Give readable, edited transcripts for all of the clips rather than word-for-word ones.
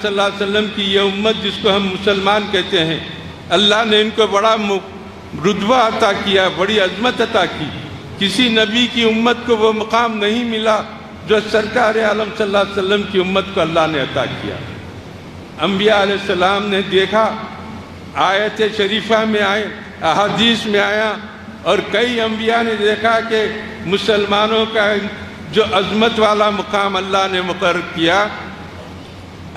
صلی اللہ علیہ وسلم کی یہ امت جس کو ہم مسلمان کہتے ہیں، اللہ نے ان کو بڑا رتبہ عطا کیا، بڑی عظمت عطا کی۔ کسی نبی کی امت کو وہ مقام نہیں ملا جو سرکار عالم صلی اللہ علیہ وسلم کی امت کو اللہ نے عطا کیا۔ انبیاء علیہ السلام نے دیکھا، آیت شریفہ میں آئے، احادیث میں آیا، اور کئی انبیاء نے دیکھا کہ مسلمانوں کا جو عظمت والا مقام اللہ نے مقرر کیا،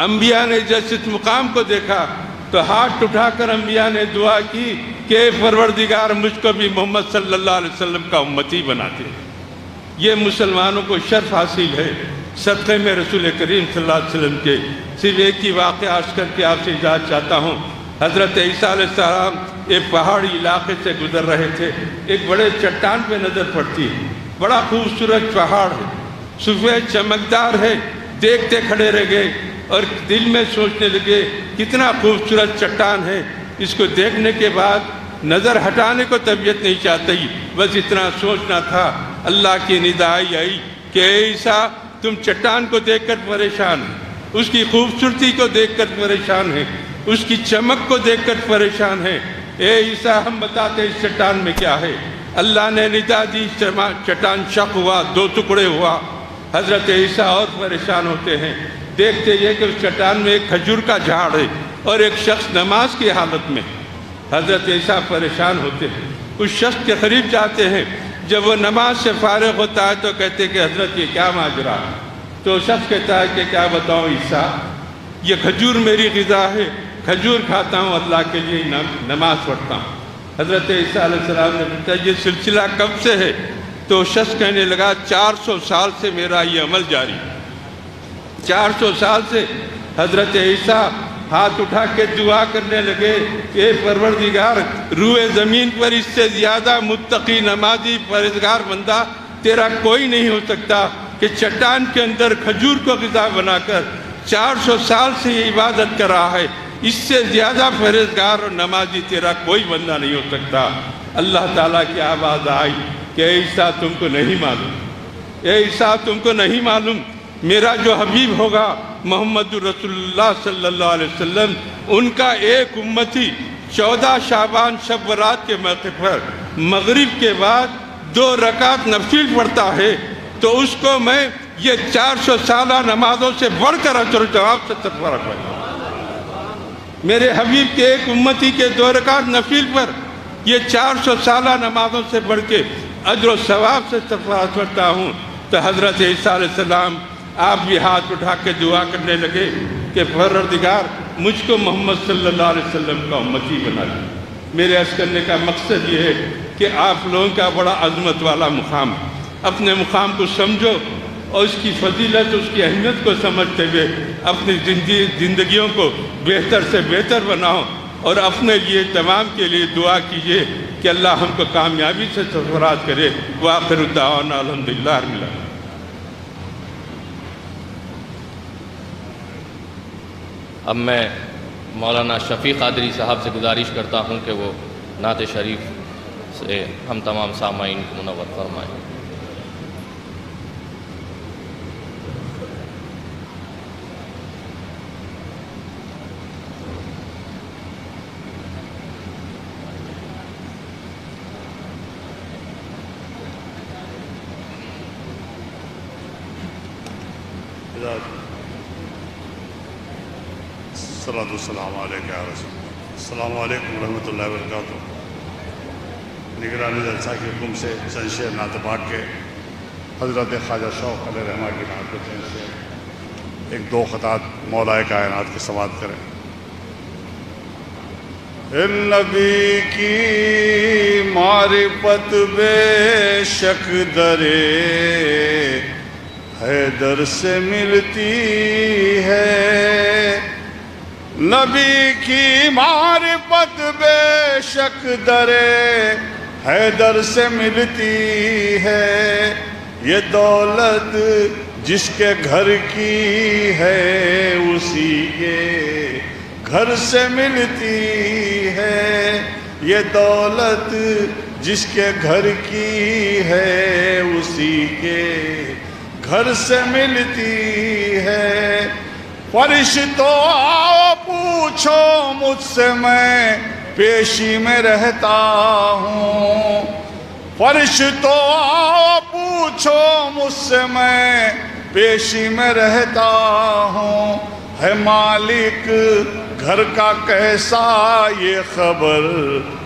انبیاء نے جس اس مقام کو دیکھا تو ہاتھ اٹھا کر انبیاء نے دعا کی کہ اے پروردگار مجھ کو بھی محمد صلی اللہ علیہ وسلم کا امتی بنا دے۔ یہ مسلمانوں کو شرف حاصل ہے۔ صدقے میں رسول کریم صلی اللہ علیہ وسلم کے صرف ایک ہی واقعہ عرض کر کے آپ سے اجازت چاہتا ہوں۔ حضرت عیسیٰ علیہ السلام ایک پہاڑی علاقے سے گزر رہے تھے، ایک بڑے چٹان پہ نظر پڑتی ہے، بڑا خوبصورت پہاڑ ہے، سفید چمکدار ہے، دیکھتے کھڑے رہ گئے اور دل میں سوچنے لگے کتنا خوبصورت چٹان ہے، اس کو دیکھنے کے بعد نظر ہٹانے کو طبیعت نہیں چاہتی، بس اتنا سوچنا تھا۔ اللہ کی ندائی آئی کہ اے عیسیٰ تم چٹان کو دیکھ کر پریشان ہیں، اس کی خوبصورتی کو دیکھ کر پریشان ہیں، اس کی چمک کو دیکھ کر پریشان ہیں۔ اے عیسیٰ ہم بتاتے اس چٹان میں کیا ہے۔ اللہ نے ندا دی، چٹان شق ہوا، دو ٹکڑے ہوا۔ حضرت عیسیٰ اور پریشان ہوتے ہیں، دیکھتے یہ کہ اس چٹان میں ایک کھجور کا جھاڑ ہے اور ایک شخص نماز کی حالت میں۔ حضرت عیسیٰ پریشان ہوتے ہیں، اس شخص کے قریب جاتے ہیں، جب وہ نماز سے فارغ ہوتا ہے تو کہتے کہ حضرت یہ کیا ماجرا ہے؟ تو شخص کہتا ہے کہ کیا بتاؤں عیسیٰ، یہ کھجور میری غذا ہے، کھجور کھاتا ہوں، اللہ کے لیے نماز پڑھتا ہوں۔ حضرت عیسیٰ علیہ السلام نے پوچھا یہ سلسلہ کب سے ہے؟ تو شخص کہنے لگا 400 سال سے میرا یہ عمل جاری، 400 سال سے۔ حضرت عیسیٰ ہاتھ اٹھا کے دعا کرنے لگے کہ پروردگار روئے زمین پر اس سے زیادہ متقی نمازی پرہیزگار بندہ تیرا کوئی نہیں ہو سکتا کہ چٹان کے اندر کھجور کو غذا بنا کر 400 سال سے یہ عبادت کر رہا ہے، اس سے زیادہ پرہیزگار اور نمازی تیرا کوئی بندہ نہیں ہو سکتا۔ اللہ تعالیٰ کی آواز آئی کہ اے عیسیٰ تم کو نہیں معلوم، اے عیسیٰ تم کو نہیں معلوم، میرا جو حبیب ہوگا محمد رسول اللہ صلی اللہ علیہ وسلم، ان کا ایک امتی 14 شعبان شب برات کے موقع پر مغرب کے بعد 2 رکعت نفل پڑھتا ہے تو اس کو میں یہ 400 سالہ نمازوں سے بڑھ کر اجر و ثواب سے سرفراز کرتا ہوں۔ میرے حبیب کے ایک امتی کے 2 رکعت نفل پر یہ 400 سالہ نمازوں سے بڑھ کے اجر و ثواب سے سرفراز کرتا ہوں۔ تو حضرت عیسیٰ علیہ السلام آپ بھی ہاتھ اٹھا کے دعا کرنے لگے کہ پروردگار مجھ کو محمد صلی اللہ علیہ وسلم کا امتی بنا دے۔ میرے عرض کرنے کا مقصد یہ ہے کہ آپ لوگوں کا بڑا عظمت والا مقام ہے، اپنے مقام کو سمجھو اور اس کی فضیلت، اس کی اہمیت کو سمجھتے ہوئے اپنی زندگیوں کو بہتر سے بہتر بناؤ اور اپنے لیے تمام کے لیے دعا کیجئے کہ اللہ ہم کو کامیابی سے سرفراز کرے۔ وآخر دعوانا الحمدللہ رب العالمین۔ اب میں مولانا شفیع قادری صاحب سے گزارش کرتا ہوں کہ وہ نعت شریف سے ہم تمام سامعین کو منور فرمائیں۔ السلام علیکم یا رسول اللہ۔ السلام علیکم ورحمۃ اللہ وبرکاتہ۔ نگرانی جلسہ کے حکم سے سنشیر نعت پاک کے حضرت خواجہ شوق علیہ رحمہ کی نعت کو سے 1-2 خطات مولا کائنات کے سماعت کریں۔ نبی کی معرفت بے شک درے حیدر سے ملتی ہے، نبی کی معرفت بے شک درے حیدر سے ملتی ہے، یہ دولت جس کے گھر کی ہے اسی کے گھر سے ملتی ہے، یہ دولت جس کے گھر کی ہے اسی کے گھر سے ملتی ہے، فرشتوں آؤ پوچھو مجھ سے، میں پیشی میں رہتا ہوں. فرشتوں آؤ پوچھو مجھ سے، میں پیشی میں رہتا ہوں. ہے مالک گھر کا کیسا یہ خبر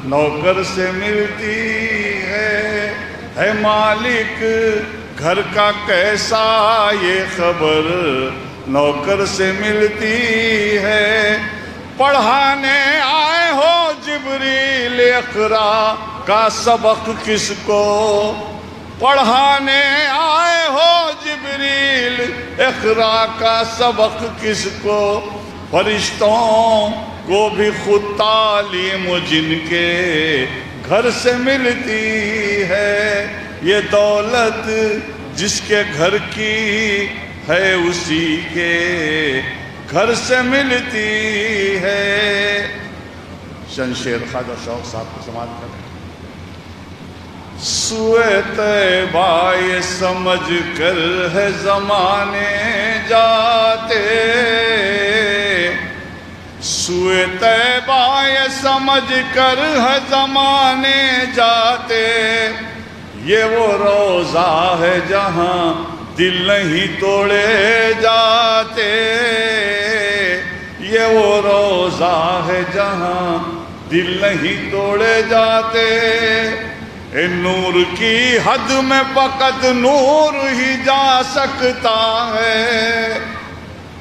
نوکر سے ملتی ہے. ہے مالک گھر کا کیسا یہ خبر نوکر سے ملتی ہے. پڑھانے آئے ہو جبریل اقرا کا سبق کس کو، پڑھانے آئے ہو جبریل اقرا کا سبق کس کو. فرشتوں کو بھی خود تعلیم جن کے گھر سے ملتی ہے. یہ دولت جس کے گھر کی ہے اسی کے گھر سے ملتی ہے. شمشیر خواجہ شوق صاحب کو سماعت کریں. سوئے طیبہ یہ سمجھ کر ہے زمانے جاتے، سوئے طیبہ یہ سمجھ کر ہے زمانے جاتے. یہ وہ روضہ ہے جہاں دل نہیں توڑے جاتے. یہ وہ روضہ ہے جہاں دل نہیں توڑے جاتے. نور کی حد میں فقط نور ہی جا سکتا ہے.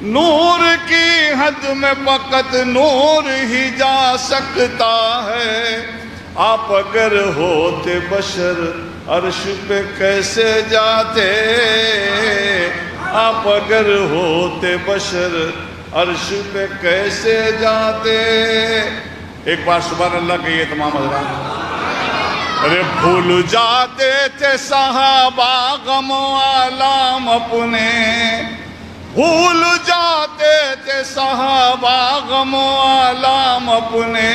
نور کی حد میں فقط نور ہی جا سکتا ہے. آپ اگر ہوتے بشر عرش پہ کیسے جاتے، آپ اگر ہوتے بشر عرش پہ کیسے جاتے. ایک بار سبحان اللہ کہیے تمام حضرات. ارے بھول جاتے تھے صحابہ غم و آلام اپنے، بھول جاتے تھے صحابہ غم و آلام اپنے.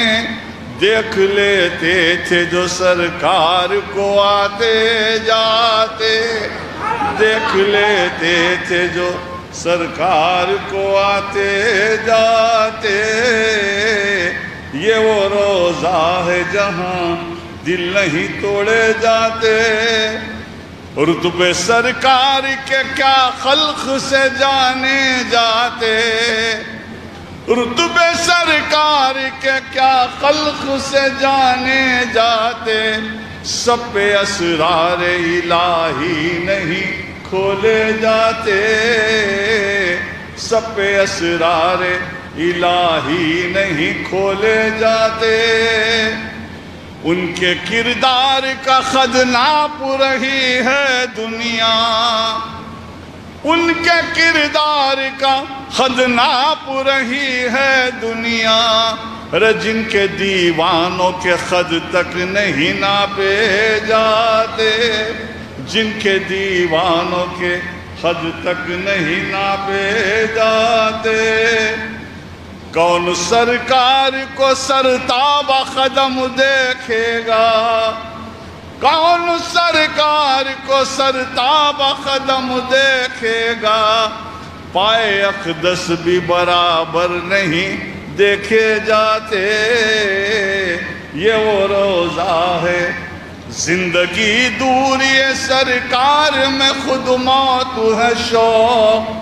دیکھ لیتے تھے جو سرکار کو آتے جاتے، دیکھ لیتے تھے جو سرکار کو آتے جاتے. یہ وہ روضہ ہے جہاں دل نہیں توڑے جاتے. رتبے سرکار کے کیا خلق سے جانے جاتے، رتبے سرکار کے کیا خلق سے جانے جاتے. سب پہ اسرار الہی نہیں کھولے جاتے، سب پہ اسرار الہی نہیں کھولے جاتے. ان کے کردار کا خد ناپ رہی ہے دنیا، ان کے کردار کا خد ناپ رہی ہے دنیا. ارے جن کے دیوانوں کے خد تک نہیں ناپے جاتے، جن کے دیوانوں کے خد تک نہیں ناپے جاتے. کون سرکار کو سرتاب قدم دیکھے گا، کون سرکار کو سرتاب قدم دیکھے گا. پائے اقدس بھی برابر نہیں دیکھے جاتے. یہ وہ روضہ ہے زندگی دور، یہ سرکار میں خود موت ہے شوق.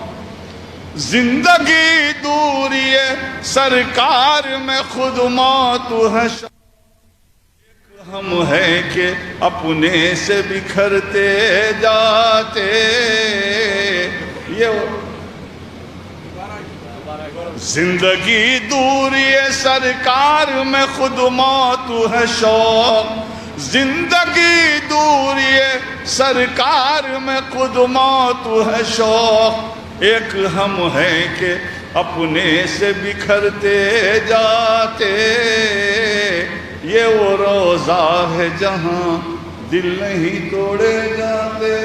زندگی دور یہ سرکار میں خود موت ہے شوق. ہم ہیں کہ اپنے سے بکھرتے جاتے. یہ زندگی دور یہ سرکار میں خود موت ہے شوق. زندگی دور یہ سرکار میں خود موت ہے شوق. ایک ہم ہیں کہ اپنے سے بکھرتے جاتے. یہ وہ روضہ ہے جہاں دل نہیں توڑے جاتے.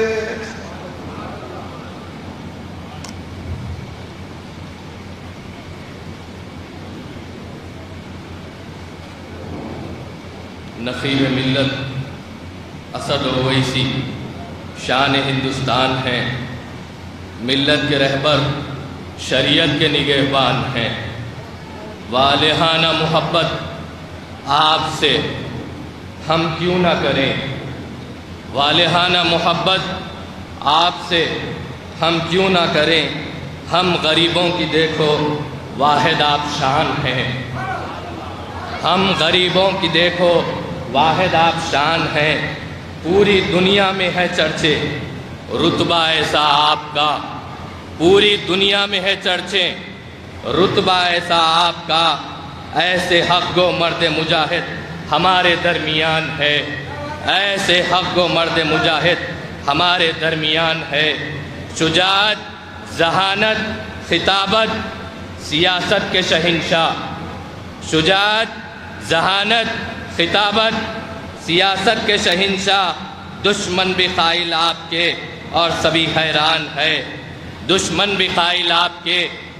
نقیب ملت اسد اویسی شان ہندوستان ہیں. ملت کے رہبر شریعت کے نگہبان ہیں۔ والہانہ محبت آپ سے ہم کیوں نہ کریں، والہانہ محبت آپ سے ہم کیوں نہ کریں، ہم غریبوں کی دیکھو واحد آپ شان ہیں، ہم غریبوں کی دیکھو واحد آپ شان ہیں، پوری دنیا میں ہے چرچے رتبہ ایسا آپ کا، پوری دنیا میں ہے چرچے رتبہ ایسا آپ کا، ایسے حق گو مرد مجاہد ہمارے درمیان ہے، ایسے حق گو مرد مجاہد ہمارے درمیان ہے۔ شجاعت، ذہانت، خطابت، سیاست کے شہنشاہ، شجاعت، ذہانت، خطابت، سیاست کے شہنشاہ، دشمن بھی قائل آپ کے اور سبھی حیران ہے، دشمن بھی قائل آپ کے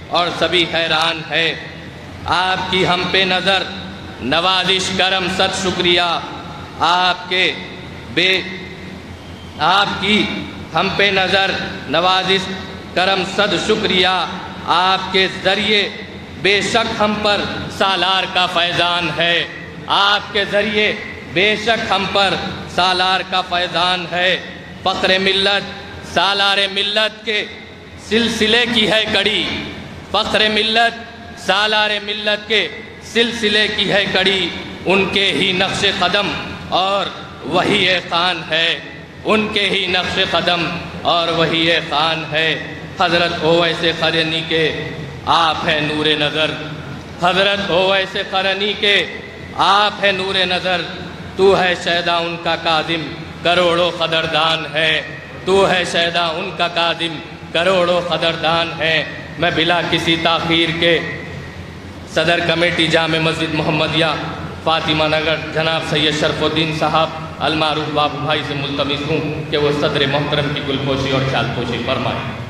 اور سبھی حیران ہے۔ آپ کی ہم پہ نظر نوازش کرم صد شکریہ، آپ کی ہم پہ نظر نوازش کرم صد شکریہ، آپ کے ذریعے بے شک ہم پر سالار کا فیضان ہے، آپ کے ذریعے بے شک ہم پر سالار کا فیضان ہے۔ فخر ملت سالار ملت کے سلسلے کی ہے کڑی، فخر ملت سالار ملت کے سلسلے کی ہے کڑی، ان کے ہی نقش قدم اور وہی خان ہے، ان کے ہی نقش قدم اور وہی خان ہے۔ حضرت اویس قرنی کے آپ ہے نور نظر، حضرت اویس قرنی کے آپ ہے نور نظر، تو ہے شیدا ان کا کاظم کروڑوں قدردان ہے، تو ہے شیدا ان کا کاظم کروڑوں قدردان ہے۔ میں بلا کسی تاخیر کے صدر کمیٹی جامع مسجد محمدیہ فاطمہ نگر جناب سید شرف الدین صاحب المعروف بابو بھائی سے ملتمس ہوں کہ وہ صدر محترم کی گلپوشی اور خیال پوشی فرمائیں۔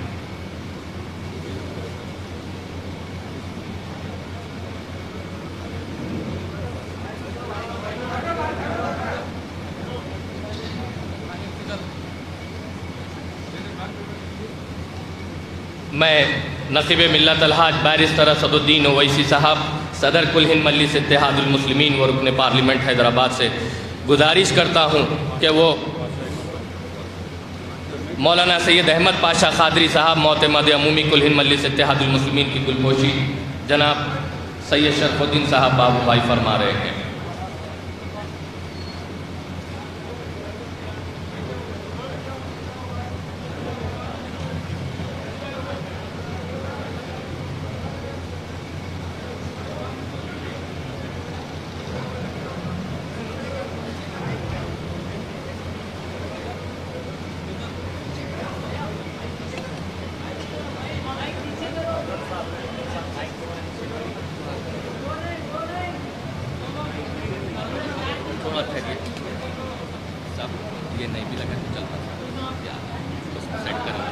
میں نقیب ملت الحاج بیرسٹر اسد الدین اویسی صاحب صدر کل ہند مجلس اتحاد المسلمین و رکن پارلیمنٹ حیدرآباد سے گزارش کرتا ہوں کہ وہ مولانا سید احمد پاشا قادری صاحب معتمد عمومی کل ہند مجلس اتحاد المسلمین کی گلپوشی جناب سید شرف الدین صاحب بابو بھائی فرما رہے ہیں۔ یہ نہیں بھی لگا کہ چلتا سیٹ کریں۔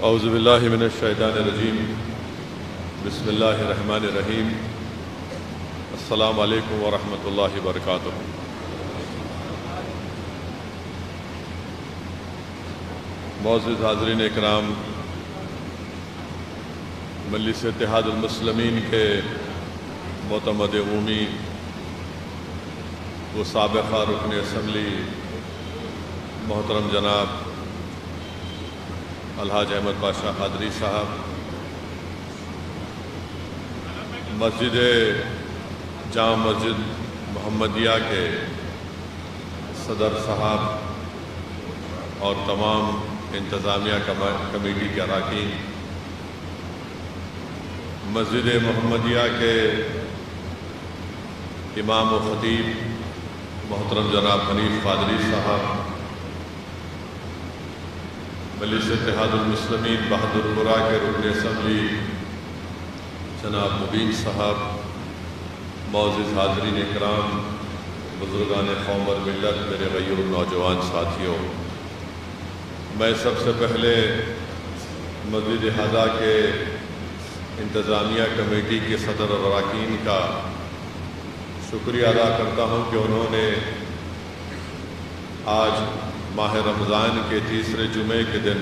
اعوذ باللہ من الشیطان الرجیم، بسم اللہ الرحمن الرحیم، السلام علیکم ورحمۃ اللہ وبرکاتہ۔ معزز حاضرین اکرام، مجلس اتحاد المسلمین کے معتمد عمومی و سابقہ رکن اسمبلی محترم جناب الحاج احمد پاشا قادری صاحب، مسجد جامع مسجد محمدیہ کے صدر صاحب اور تمام انتظامیہ کمیٹی کے اراکین، مسجد محمدیہ کے امام و خطیب محترم جناب حنیف قادری صاحب، مجلس اتحاد المسلمین بہادر پورہ کے رکن اسمبلی جناب مبین صاحب، معزز حاضرین اکرام، بزرگان قوم اور ملت، میرے غیر نوجوان ساتھیوں، میں سب سے پہلے مسجد ہذا کے انتظامیہ کمیٹی کے صدر اور اراکین کا شکریہ ادا کرتا ہوں کہ انہوں نے آج ماہ رمضان کے تیسرے جمعے کے دن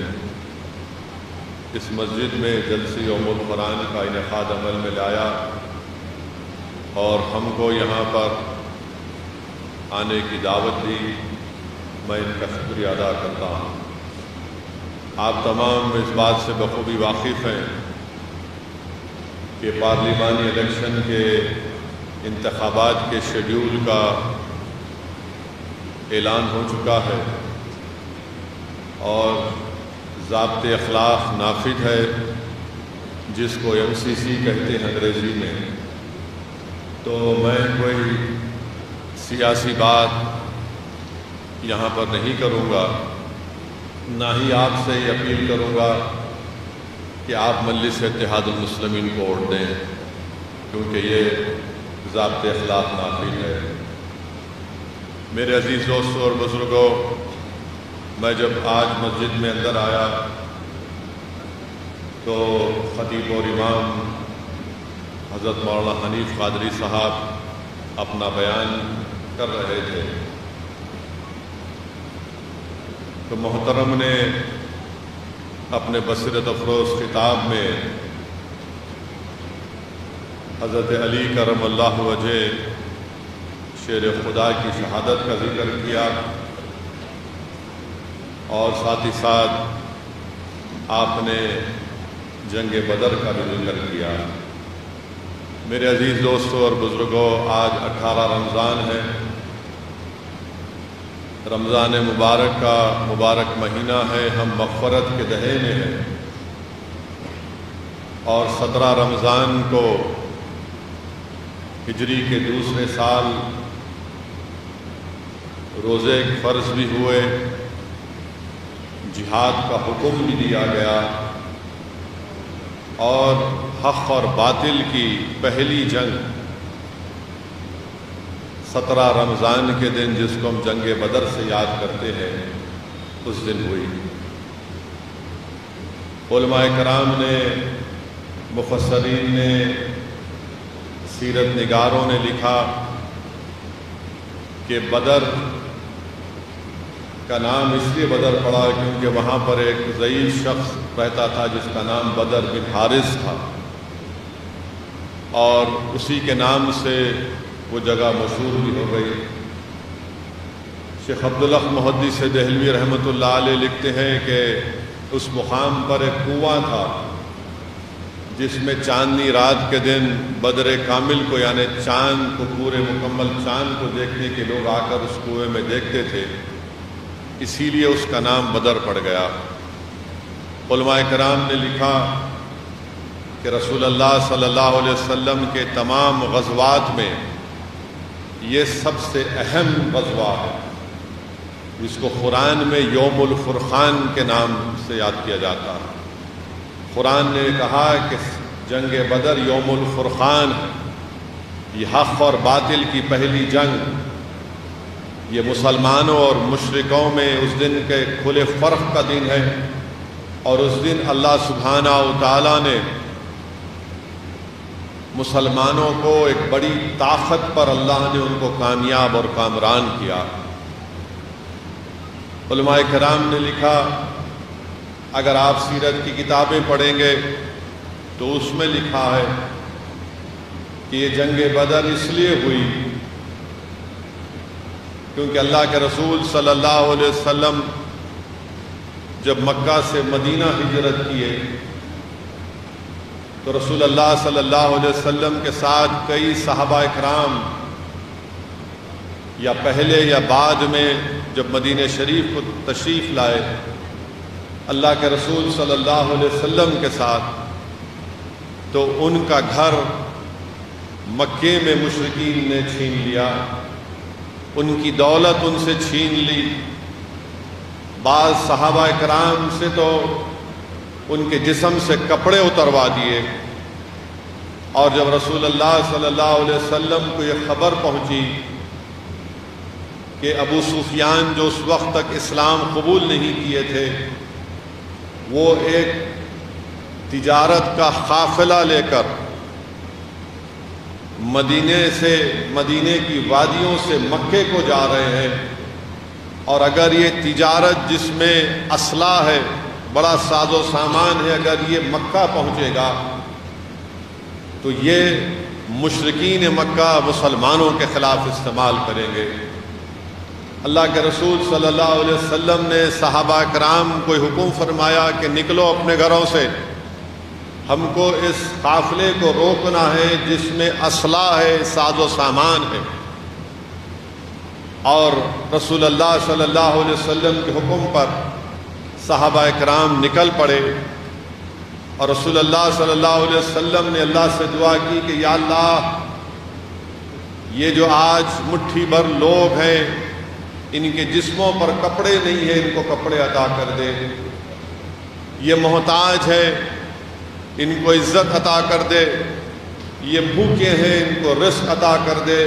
اس مسجد میں جلسہ یوم القرآن کا انعقاد عمل میں لایا اور ہم کو یہاں پر آنے کی دعوت دی۔ میں ان کا شکریہ ادا کرتا ہوں۔ آپ تمام اس بات سے بخوبی واقف ہیں کہ پارلیمانی الیکشن کے انتخابات کے شیڈول کا اعلان ہو چکا ہے اور ضابط اخلاق نافذ ہے، جس کو MCC کہتے ہیں انگریزی میں۔ تو میں کوئی سیاسی بات یہاں پر نہیں کروں گا، نہ ہی آپ سے یہ اپیل کروں گا کہ آپ مجلس اتحاد المسلمین کو ووٹ دیں، کیونکہ یہ ضابط اخلاق نافذ ہے۔ میرے عزیز دوستوں اور بزرگوں، میں جب آج مسجد میں اندر آیا تو خطیب اور امام حضرت مولانا حنیف قادری صاحب اپنا بیان کر رہے تھے، تو محترم نے اپنے بصیرت افروز خطاب میں حضرت علی کرم اللہ وجہ شیر خدا کی شہادت کا ذکر کیا اور ساتھ ہی ساتھ آپ نے جنگ بدر کا بھی ذکر کیا۔ میرے عزیز دوستوں اور بزرگوں، آج 18 رمضان ہے۔ رمضان مبارک کا مبارک مہینہ ہے، ہم مغفرت کے دہے میں ہیں، اور 17 رمضان کو ہجری کے دوسرے سال روزے فرض بھی ہوئے، جہاد کا حکم بھی دیا گیا، اور حق اور باطل کی پہلی جنگ 17 رمضان کے دن، جس کو ہم جنگ بدر سے یاد کرتے ہیں، اس دن ہوئی۔ علماء کرام نے، مفسرین نے، سیرت نگاروں نے لکھا کہ بدر کا نام اس لیے بدر پڑا کیونکہ وہاں پر ایک ضعیف شخص رہتا تھا جس کا نام بدر بن حارث تھا، اور اسی کے نام سے وہ جگہ مشہور بھی ہو گئی۔ شیخ عبدالحق محدث دہلوی رحمۃ اللہ علیہ لکھتے ہیں کہ اس مقام پر ایک کنواں تھا جس میں چاندنی رات کے دن بدر کامل کو، یعنی چاند کو، پورے مکمل چاند کو دیکھنے کے لوگ آ کر اس کنویں میں دیکھتے تھے، اسی لیے اس کا نام بدر پڑ گیا۔ علماء کرام نے لکھا کہ رسول اللہ صلی اللہ علیہ وسلم کے تمام غزوات میں یہ سب سے اہم غزوہ ہے، جس کو قرآن میں یوم الفرقان کے نام سے یاد کیا جاتا ہے۔ قرآن نے کہا کہ جنگ بدر یوم الفرقان ہے، یہ حق اور باطل کی پہلی جنگ، یہ مسلمانوں اور مشرکوں میں اس دن کے کھلے فرق کا دن ہے، اور اس دن اللہ سبحانہ و تعالیٰ نے مسلمانوں کو ایک بڑی طاقت پر اللہ نے ان کو کامیاب اور کامران کیا۔ علماء کرام نے لکھا، اگر آپ سیرت کی کتابیں پڑھیں گے تو اس میں لکھا ہے کہ یہ جنگ بدر اس لیے ہوئی کیونکہ اللہ کے رسول صلی اللہ علیہ وسلم جب مکہ سے مدینہ ہجرت کیے تو رسول اللہ صلی اللہ علیہ وسلم کے ساتھ کئی صحابہ اکرام یا پہلے یا بعد میں جب مدینہ شریف کو تشریف لائے اللہ کے رسول صلی اللہ علیہ وسلم کے ساتھ، تو ان کا گھر مکے میں مشرکین نے چھین لیا، ان کی دولت ان سے چھین لی، بعض صحابہ کرام سے تو ان کے جسم سے کپڑے اتروا دیے، اور جب رسول اللہ صلی اللہ علیہ وسلم کو یہ خبر پہنچی کہ ابو سفیان جو اس وقت تک اسلام قبول نہیں کیے تھے، وہ ایک تجارت کا قافلہ لے کر مدینے کی وادیوں سے مکے کو جا رہے ہیں، اور اگر یہ تجارت جس میں اسلحہ ہے، بڑا ساز و سامان ہے، اگر یہ مکہ پہنچے گا تو یہ مشرکین مکہ مسلمانوں کے خلاف استعمال کریں گے۔ اللہ کے رسول صلی اللہ علیہ وسلم نے صحابہ کرام کو حکم فرمایا کہ نکلو اپنے گھروں سے، ہم کو اس قافلے کو روکنا ہے جس میں اسلحہ ہے، ساز و سامان ہے۔ اور رسول اللہ صلی اللہ علیہ وسلم کے حکم پر صحابہ کرام نکل پڑے، اور رسول اللہ صلی اللہ علیہ وسلم نے اللہ سے دعا کی کہ یا اللہ، یہ جو آج مٹھی بھر لوگ ہیں، ان کے جسموں پر کپڑے نہیں ہیں، ان کو کپڑے عطا کر دے۔ یہ محتاج ہے، ان کو عزت عطا کر دے۔ یہ بھوکے ہیں، ان کو رزق عطا کر دے۔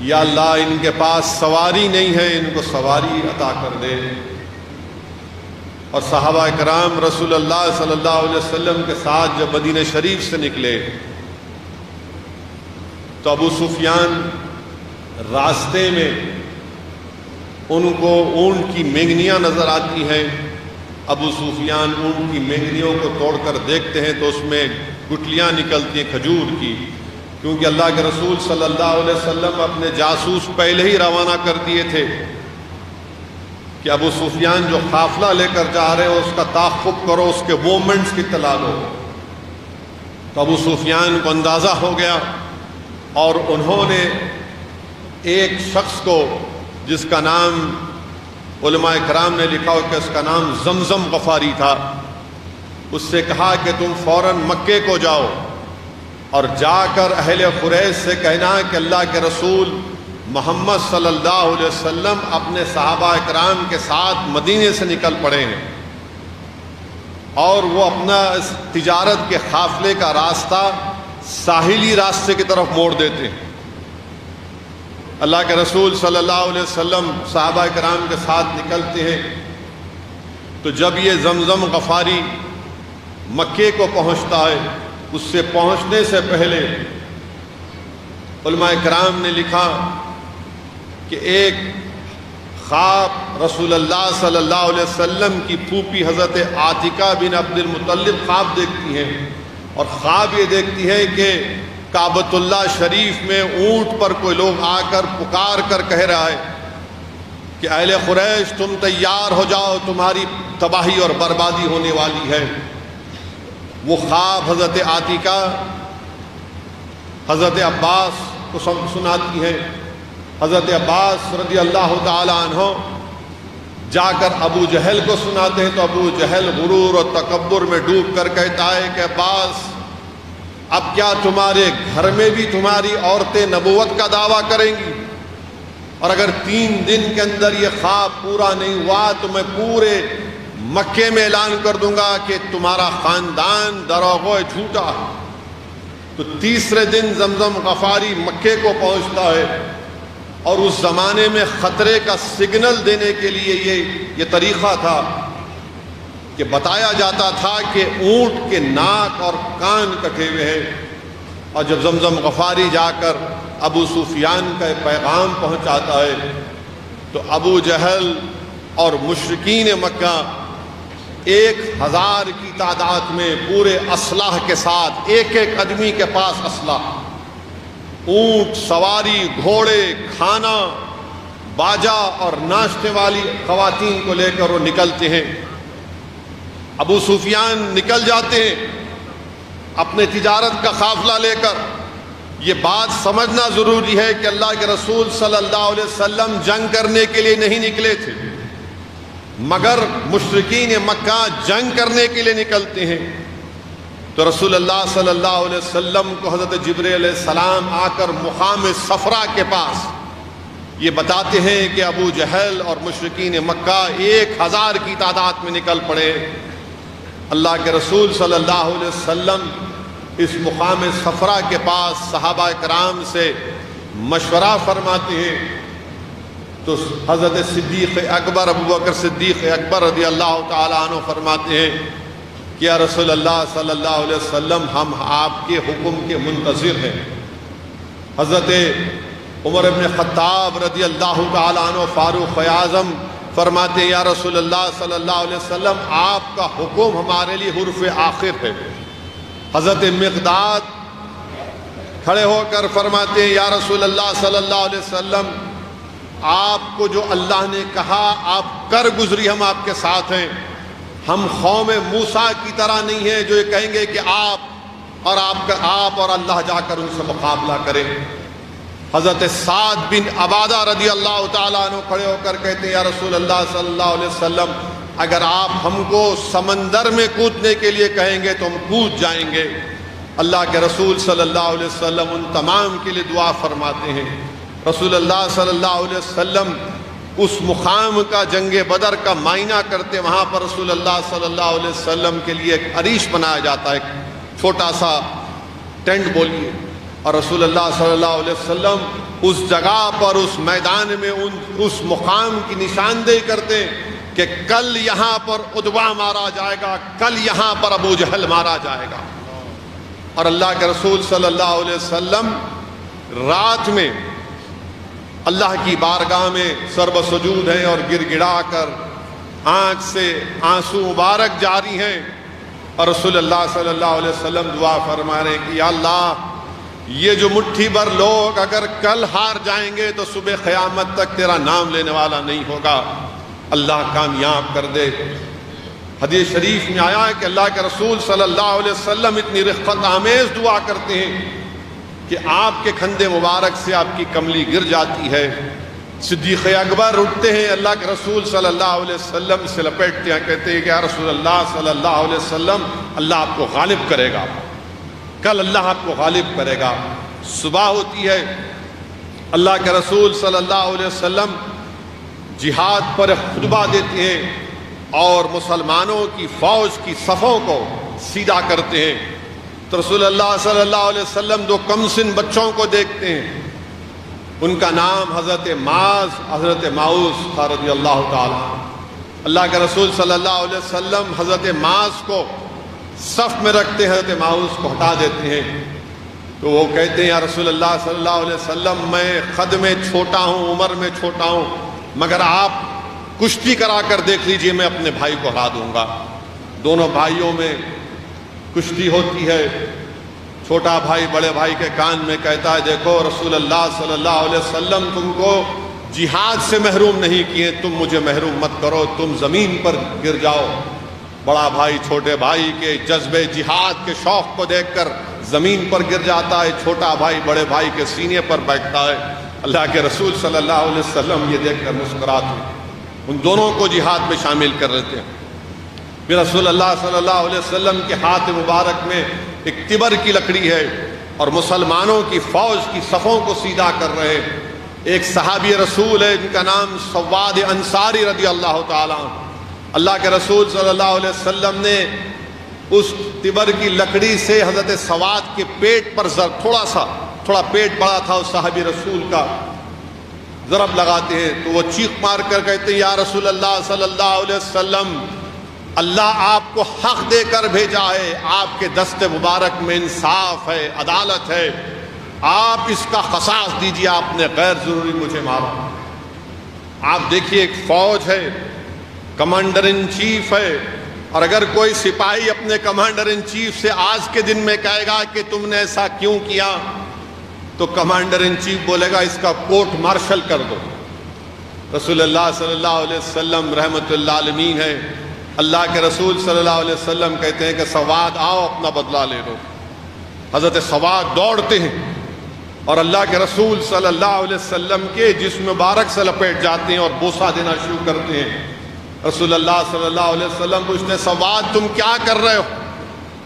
یا اللہ، ان کے پاس سواری نہیں ہے، ان کو سواری عطا کر دے۔ اور صحابہ کرام رسول اللہ صلی اللہ علیہ وسلم کے ساتھ جب مدینہ شریف سے نکلے تو ابو سفیان راستے میں ان کو اونٹ کی مینگنیاں نظر آتی ہیں۔ ابو سفیان اونٹ کی مینگنیوں کو توڑ کر دیکھتے ہیں تو اس میں گٹلیاں نکلتی ہیں کھجور کی، کیونکہ اللہ کے رسول صلی اللہ علیہ وسلم اپنے جاسوس پہلے ہی روانہ کر دیے تھے کہ ابو سفیان جو قافلہ لے کر جا رہے ہو اس کا تعاقب کرو، اس کے موومنٹس کی اطلاع دو۔ تو ابو سفیان کو اندازہ ہو گیا، اور انہوں نے ایک شخص کو جس کا نام علماء کرام نے لکھا ہو کہ اس کا نام زمزم غفاری تھا، اس سے کہا کہ تم فوراً مکے کو جاؤ اور جا کر اہل قریش سے کہنا کہ اللہ کے رسول محمد صلی اللہ علیہ وسلم اپنے صحابہ کرام کے ساتھ مدینے سے نکل پڑے ہیں، اور وہ اپنا اس تجارت کے قافلے کا راستہ ساحلی راستے کی طرف موڑ دیتے ہیں۔ اللہ کے رسول صلی اللہ علیہ وسلم صحابہ کرام کے ساتھ نکلتے ہیں، تو جب یہ زمزم غفاری مکے کو پہنچتا ہے، اس سے پہنچنے سے پہلے علماء کرام نے لکھا کہ ایک خواب رسول اللہ صلی اللہ علیہ وسلم کی پھوپھی حضرت عاتکہ بن عبد المطلب خواب دیکھتی ہیں، اور خواب یہ دیکھتی ہے کہ کعبۃ اللہ شریف میں اونٹ پر کوئی لوگ آ کر پکار کر کہہ رہا ہے کہ اہل قریش تم تیار ہو جاؤ، تمہاری تباہی اور بربادی ہونے والی ہے۔ وہ خواب حضرت عاتکہ حضرت عباس کو سناتی ہے۔ حضرت عباس رضی اللہ تعالی عنہ جا کر ابو جہل کو سناتے ہیں، تو ابو جہل غرور اور تکبر میں ڈوب کر کہتا ہے کہ عباس، اب کیا تمہارے گھر میں بھی تمہاری عورتیں نبوت کا دعویٰ کریں گی؟ اور اگر 3 دن کے اندر یہ خواب پورا نہیں ہوا تو میں پورے مکے میں اعلان کر دوں گا کہ تمہارا خاندان دروغ جھوٹا ہے۔ تو تیسرے دن زمزم غفاری مکے کو پہنچتا ہے، اور اس زمانے میں خطرے کا سگنل دینے کے لیے یہ طریقہ تھا کہ بتایا جاتا تھا کہ اونٹ کے ناک اور کان کٹے ہوئے ہیں، اور جب زمزم غفاری جا کر ابو سفیان کا پیغام پہنچاتا ہے تو ابو جہل اور مشرکین مکہ 1000 کی تعداد میں پورے اسلحہ کے ساتھ، ایک ایک آدمی کے پاس اسلحہ، اونٹ سواری، گھوڑے، کھانا، باجا اور ناشتے والی خواتین کو لے کر وہ نکلتے ہیں۔ ابو سفیان نکل جاتے ہیں اپنے تجارت کا قافلہ لے کر۔ یہ بات سمجھنا ضروری ہے کہ اللہ کے رسول صلی اللہ علیہ وسلم جنگ کرنے کے لیے نہیں نکلے تھے، مگر مشرکین مکہ جنگ کرنے کے لیے نکلتے ہیں۔ تو رسول اللہ صلی اللہ علیہ وسلم کو حضرت جبرائیل علیہ السلام آ کر مقام صفرا کے پاس یہ بتاتے ہیں کہ ابو جہل اور مشرکین مکہ 1000 کی تعداد میں نکل پڑے۔ اللہ کے رسول صلی اللہ علیہ وسلم اس مقام صفرا کے پاس صحابہ کرام سے مشورہ فرماتے ہیں تو حضرت صدیق اکبر ابو بکر صدیق اکبر رضی اللہ تعالیٰ عنہ فرماتے ہیں کہ یا رسول اللہ صلی اللہ علیہ وسلم ہم آپ کے حکم کے منتظر ہیں۔ حضرت عمر ابن خطاب رضی اللہ تعالیٰ عنہ فاروق اعظم فرماتے ہیں یا رسول اللہ صلی اللہ علیہ وسلم آپ کا حکم ہمارے لیے حرف آخر ہے۔ حضرت مقداد کھڑے ہو کر فرماتے ہیں یا رسول اللہ صلی اللہ علیہ وسلم آپ کو جو اللہ نے کہا آپ کر گزری، ہم آپ کے ساتھ ہیں۔ ہم قوم موسیٰ کی طرح نہیں ہیں جو یہ کہیں گے کہ آپ اور اللہ جا کر ان سے مقابلہ کریں۔ حضرت سعد بن عبادہ رضی اللہ تعالیٰ عنہ کھڑے ہو کر کہتے ہیں یا رسول اللہ صلی اللہ علیہ وسلم اگر آپ ہم کو سمندر میں کودنے کے لیے کہیں گے تو ہم کود جائیں گے۔ اللہ کے رسول صلی اللہ علیہ وسلم ان تمام کے لیے دعا فرماتے ہیں۔ رسول اللہ صلی اللہ علیہ وسلم اس مقام کا جنگ بدر کا معائنہ کرتے، وہاں پر رسول اللہ صلی اللہ علیہ وسلم کے لیے ایک عریش بنایا جاتا ہے، ایک چھوٹا سا ٹینٹ بولیے، اور رسول اللہ صلی اللہ علیہ وسلم اس جگہ پر اس میدان میں اس مقام کی نشاندہی کرتے کہ کل یہاں پر عتبہ مارا جائے گا، کل یہاں پر ابو جہل مارا جائے گا۔ اور اللہ کے رسول صلی اللہ علیہ وسلم رات میں اللہ کی بارگاہ میں سر بسجود ہیں اور گر گڑا کر آنکھ سے آنسو مبارک جاری ہیں، اور رسول اللہ صلی اللہ علیہ وسلم دعا فرما رہے ہیں کہ یا اللہ یہ جو مٹھی بھر لوگ اگر کل ہار جائیں گے تو صبح قیامت تک تیرا نام لینے والا نہیں ہوگا، اللہ کامیاب کر دے۔ حدیث شریف میں آیا ہے کہ اللہ کے رسول صلی اللہ علیہ وسلم اتنی رفقت آمیز دعا کرتے ہیں کہ آپ کے کھندے مبارک سے آپ کی کملی گر جاتی ہے۔ صدیق اکبر اٹھتے ہیں، اللہ کے رسول صلی اللہ علیہ وسلم سے لپیٹتے ہیں، کہتے ہیں کہ یا رسول اللہ صلی اللہ علیہ وسلم اللہ آپ کو غالب کرے گا، کل اللہ آپ کو غالب کرے گا۔ صبح ہوتی ہے، اللہ کے رسول صلی اللہ علیہ وسلم جہاد پر خطبہ دیتے ہیں اور مسلمانوں کی فوج کی صفوں کو سیدھا کرتے ہیں، تو رسول اللہ صلی اللہ علیہ وسلم دو کم سن بچوں کو دیکھتے ہیں، ان کا نام حضرت معاذ حضرت ماؤس تھا رضی اللہ تعالیٰ۔ اللہ کے رسول صلی اللہ علیہ وسلم حضرت معاذ کو صف میں رکھتے ہیں، حضرت ماؤس کو ہٹا دیتے ہیں، تو وہ کہتے ہیں یا رسول اللہ صلی اللہ علیہ وسلم میں قد میں چھوٹا ہوں، عمر میں چھوٹا ہوں، مگر آپ کشتی کرا کر دیکھ لیجئے میں اپنے بھائی کو ہرا دوں گا۔ دونوں بھائیوں میں کشتی ہوتی ہے، چھوٹا بھائی بڑے بھائی کے کان میں کہتا ہے دیکھو رسول اللہ صلی اللہ علیہ وسلم تم کو جہاد سے محروم نہیں کیے، تم مجھے محروم مت کرو، تم زمین پر گر جاؤ۔ بڑا بھائی چھوٹے بھائی کے جذبے جہاد کے شوق کو دیکھ کر زمین پر گر جاتا ہے، چھوٹا بھائی بڑے بھائی کے سینے پر بیٹھتا ہے۔ اللہ کے رسول صلی اللہ علیہ وسلم یہ دیکھ کر مسکراتے ہیں، ان دونوں کو جہاد میں شامل کر لیتے ہیں۔ پھر رسول اللہ صلی اللہ علیہ وسلم کے ہاتھ مبارک میں ایک تبر کی لکڑی ہے اور مسلمانوں کی فوج کی صفوں کو سیدھا کر رہے ہیں۔ ایک صحابی رسول ہے جن کا نام سواد انصاری رضی اللہ تعالیٰ عنہ، اللہ کے رسول صلی اللہ علیہ وسلم نے اس تبر کی لکڑی سے حضرت سواد کے پیٹ پر تھوڑا پیٹ بڑا تھا اس صحابی رسول کا، ضرب لگاتے ہیں تو وہ چیخ مار کر کہتے ہیں یا رسول اللہ صلی اللہ علیہ وسلم اللہ آپ کو حق دے کر بھیجا ہے، آپ کے دست مبارک میں انصاف ہے، عدالت ہے، آپ اس کا قصاص دیجیے، آپ نے غیر ضروری مجھے مارا۔ آپ دیکھیے ایک فوج ہے، کمانڈر ان چیف ہے، اور اگر کوئی سپاہی اپنے کمانڈر ان چیف سے آج کے دن میں کہے گا کہ تم نے ایسا کیوں کیا، تو کمانڈر ان چیف بولے گا اس کا کورٹ مارشل کر دو۔ رسول اللہ صلی اللہ علیہ وسلم رحمت اللہ عالمین ہے، اللہ کے رسول صلی اللہ علیہ وسلم کہتے ہیں کہ سواد آؤ اپنا بدلہ لے لو۔ حضرت سواد دوڑتے ہیں اور اللہ کے رسول صلی اللہ علیہ وسلم کے جسم مبارک سے لپیٹ جاتے ہیں اور بوسہ دینا شروع کرتے ہیں۔ رسول اللہ صلی اللہ علیہ وسلم پوچھتے ہیں سواد تم کیا کر رہے ہو؟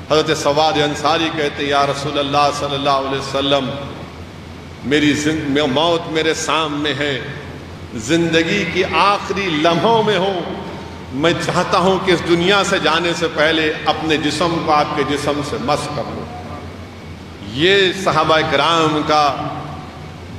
حضرت سواد انصاری کہتے ہیں یا رسول اللہ صلی اللہ علیہ وسلم میری موت میرے سامنے ہے، زندگی کی آخری لمحوں میں ہوں، میں چاہتا ہوں کہ اس دنیا سے جانے سے پہلے اپنے جسم کو آپ کے جسم سے مس کر لوں۔ یہ صحابہ کرام کا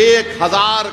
1000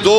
2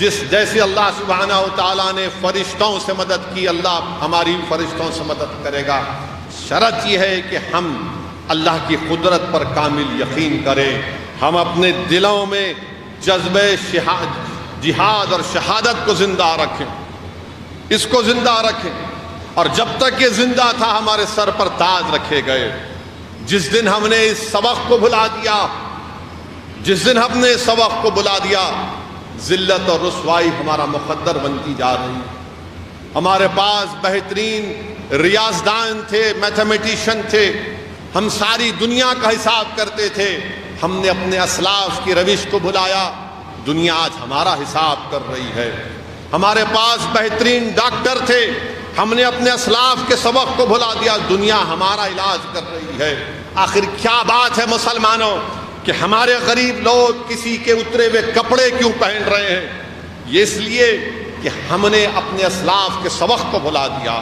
جیسے اللہ سبحانہ و تعالیٰ نے فرشتوں سے مدد کی، اللہ ہماری فرشتوں سے مدد کرے گا۔ شرط یہ ہے کہ ہم اللہ کی قدرت پر کامل یقین کریں، ہم اپنے دلوں میں جذبہ جہاد اور شہادت کو زندہ رکھیں، اس کو زندہ رکھیں، اور جب تک یہ زندہ تھا ہمارے سر پر تاج رکھے گئے۔ جس دن ہم نے اس سبق کو بھلا دیا، جس دن ہم نے اس سبق کو بھلا دیا، ذلت اور رسوائی ہمارا مقدر بنتی جا رہی ہے۔ ہمارے پاس بہترین ریاضدان تھے، میتھمیٹیشین تھے، ہم ساری دنیا کا حساب کرتے تھے۔ ہم نے اپنے اسلاف کی روش کو بھلایا، دنیا آج ہمارا حساب کر رہی ہے۔ ہمارے پاس بہترین ڈاکٹر تھے، ہم نے اپنے اسلاف کے سبق کو بھلا دیا، دنیا ہمارا علاج کر رہی ہے۔ آخر کیا بات ہے مسلمانوں کہ ہمارے غریب لوگ کسی کے اترے ہوئے کپڑے کیوں پہن رہے ہیں؟ یہ اس لیے کہ ہم نے اپنے اسلاف کے سبق کو بھلا دیا،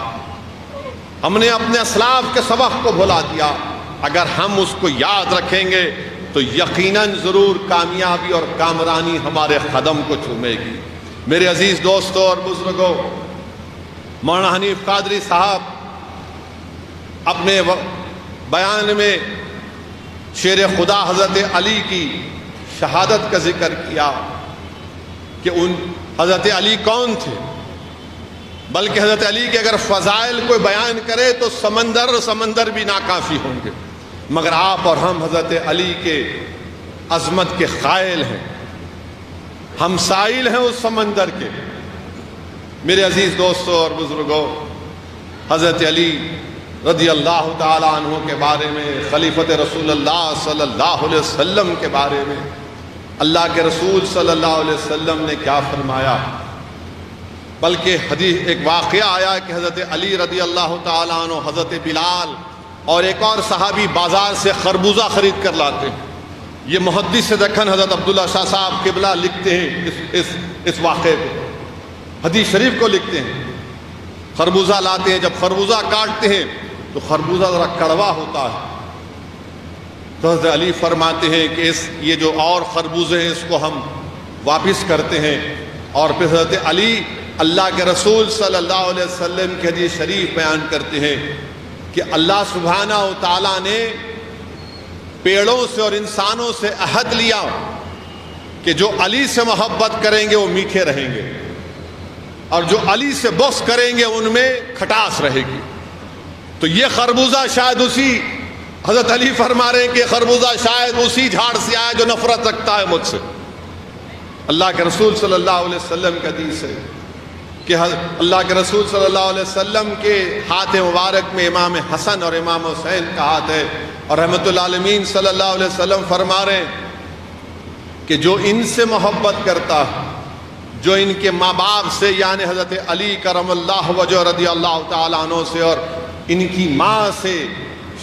ہم نے اپنے اسلاف کے سبق کو بھلا دیا۔ اگر ہم اس کو یاد رکھیں گے تو یقیناً ضرور کامیابی اور کامرانی ہمارے قدم کو چومے گی۔ میرے عزیز دوستوں اور بزرگوں، مولانا حنیف قادری صاحب اپنے بیان میں شیر خدا حضرت علی کی شہادت کا ذکر کیا کہ ان حضرت علی کون تھے، بلکہ حضرت علی کے اگر فضائل کوئی بیان کرے تو سمندر بھی ناکافی ہوں گے، مگر آپ اور ہم حضرت علی کے عظمت کے قائل ہیں، ہم سائل ہیں اس سمندر کے۔ میرے عزیز دوستوں اور بزرگوں، حضرت علی رضی اللہ تعالیٰ عنہ کے بارے میں، خلیفۃ رسول اللہ صلی اللہ علیہ وسلم کے بارے میں اللہ کے رسول صلی اللہ علیہ وسلم نے کیا فرمایا؟ بلکہ حدیث ایک واقعہ آیا کہ حضرت علی رضی اللہ تعالیٰ عنہ، حضرت بلال اور ایک اور صحابی بازار سے خربوزہ خرید کر لاتے ہیں۔ یہ محدث دکن حضرت عبداللہ شاہ صاحب قبلہ لکھتے ہیں اس واقعے کو، حدیث شریف کو لکھتے ہیں۔ خربوزہ لاتے ہیں، جب خربوزہ کاٹتے ہیں تو خربوزہ ذرا کڑوا ہوتا ہے، تو حضرت علی فرماتے ہیں کہ یہ جو اور خربوزے ہیں اس کو ہم واپس کرتے ہیں، اور پھر حضرت علی اللہ کے رسول صلی اللہ علیہ وسلم کے حدیث شریف بیان کرتے ہیں کہ اللہ سبحانہ و تعالیٰ نے پیڑوں سے اور انسانوں سے عہد لیا کہ جو علی سے محبت کریں گے وہ میٹھے رہیں گے، اور جو علی سے بغض کریں گے ان میں کھٹاس رہے گی۔ تو یہ خربوزہ شاید اسی، حضرت علی فرما رہے ہیں کہ خربوزہ شاید اسی جھاڑ سے آیا جو نفرت رکھتا ہے مجھ سے۔ اللہ کے رسول صلی اللہ علیہ وسلم کا حدیث ہے کہ اللہ کے رسول صلی اللہ علیہ وسلم کے ہاتھ مبارک میں امام حسن اور امام حسین کا ہاتھ ہے، اور رحمت العالمین صلی اللہ علیہ وسلم فرما رہے ہیں کہ جو ان سے محبت کرتا ہے، جو ان کے ماں باپ سے یعنی حضرت علی کرم اللہ وجہ رضی اللہ تعالیٰ عنہ سے اور ان کی ماں سے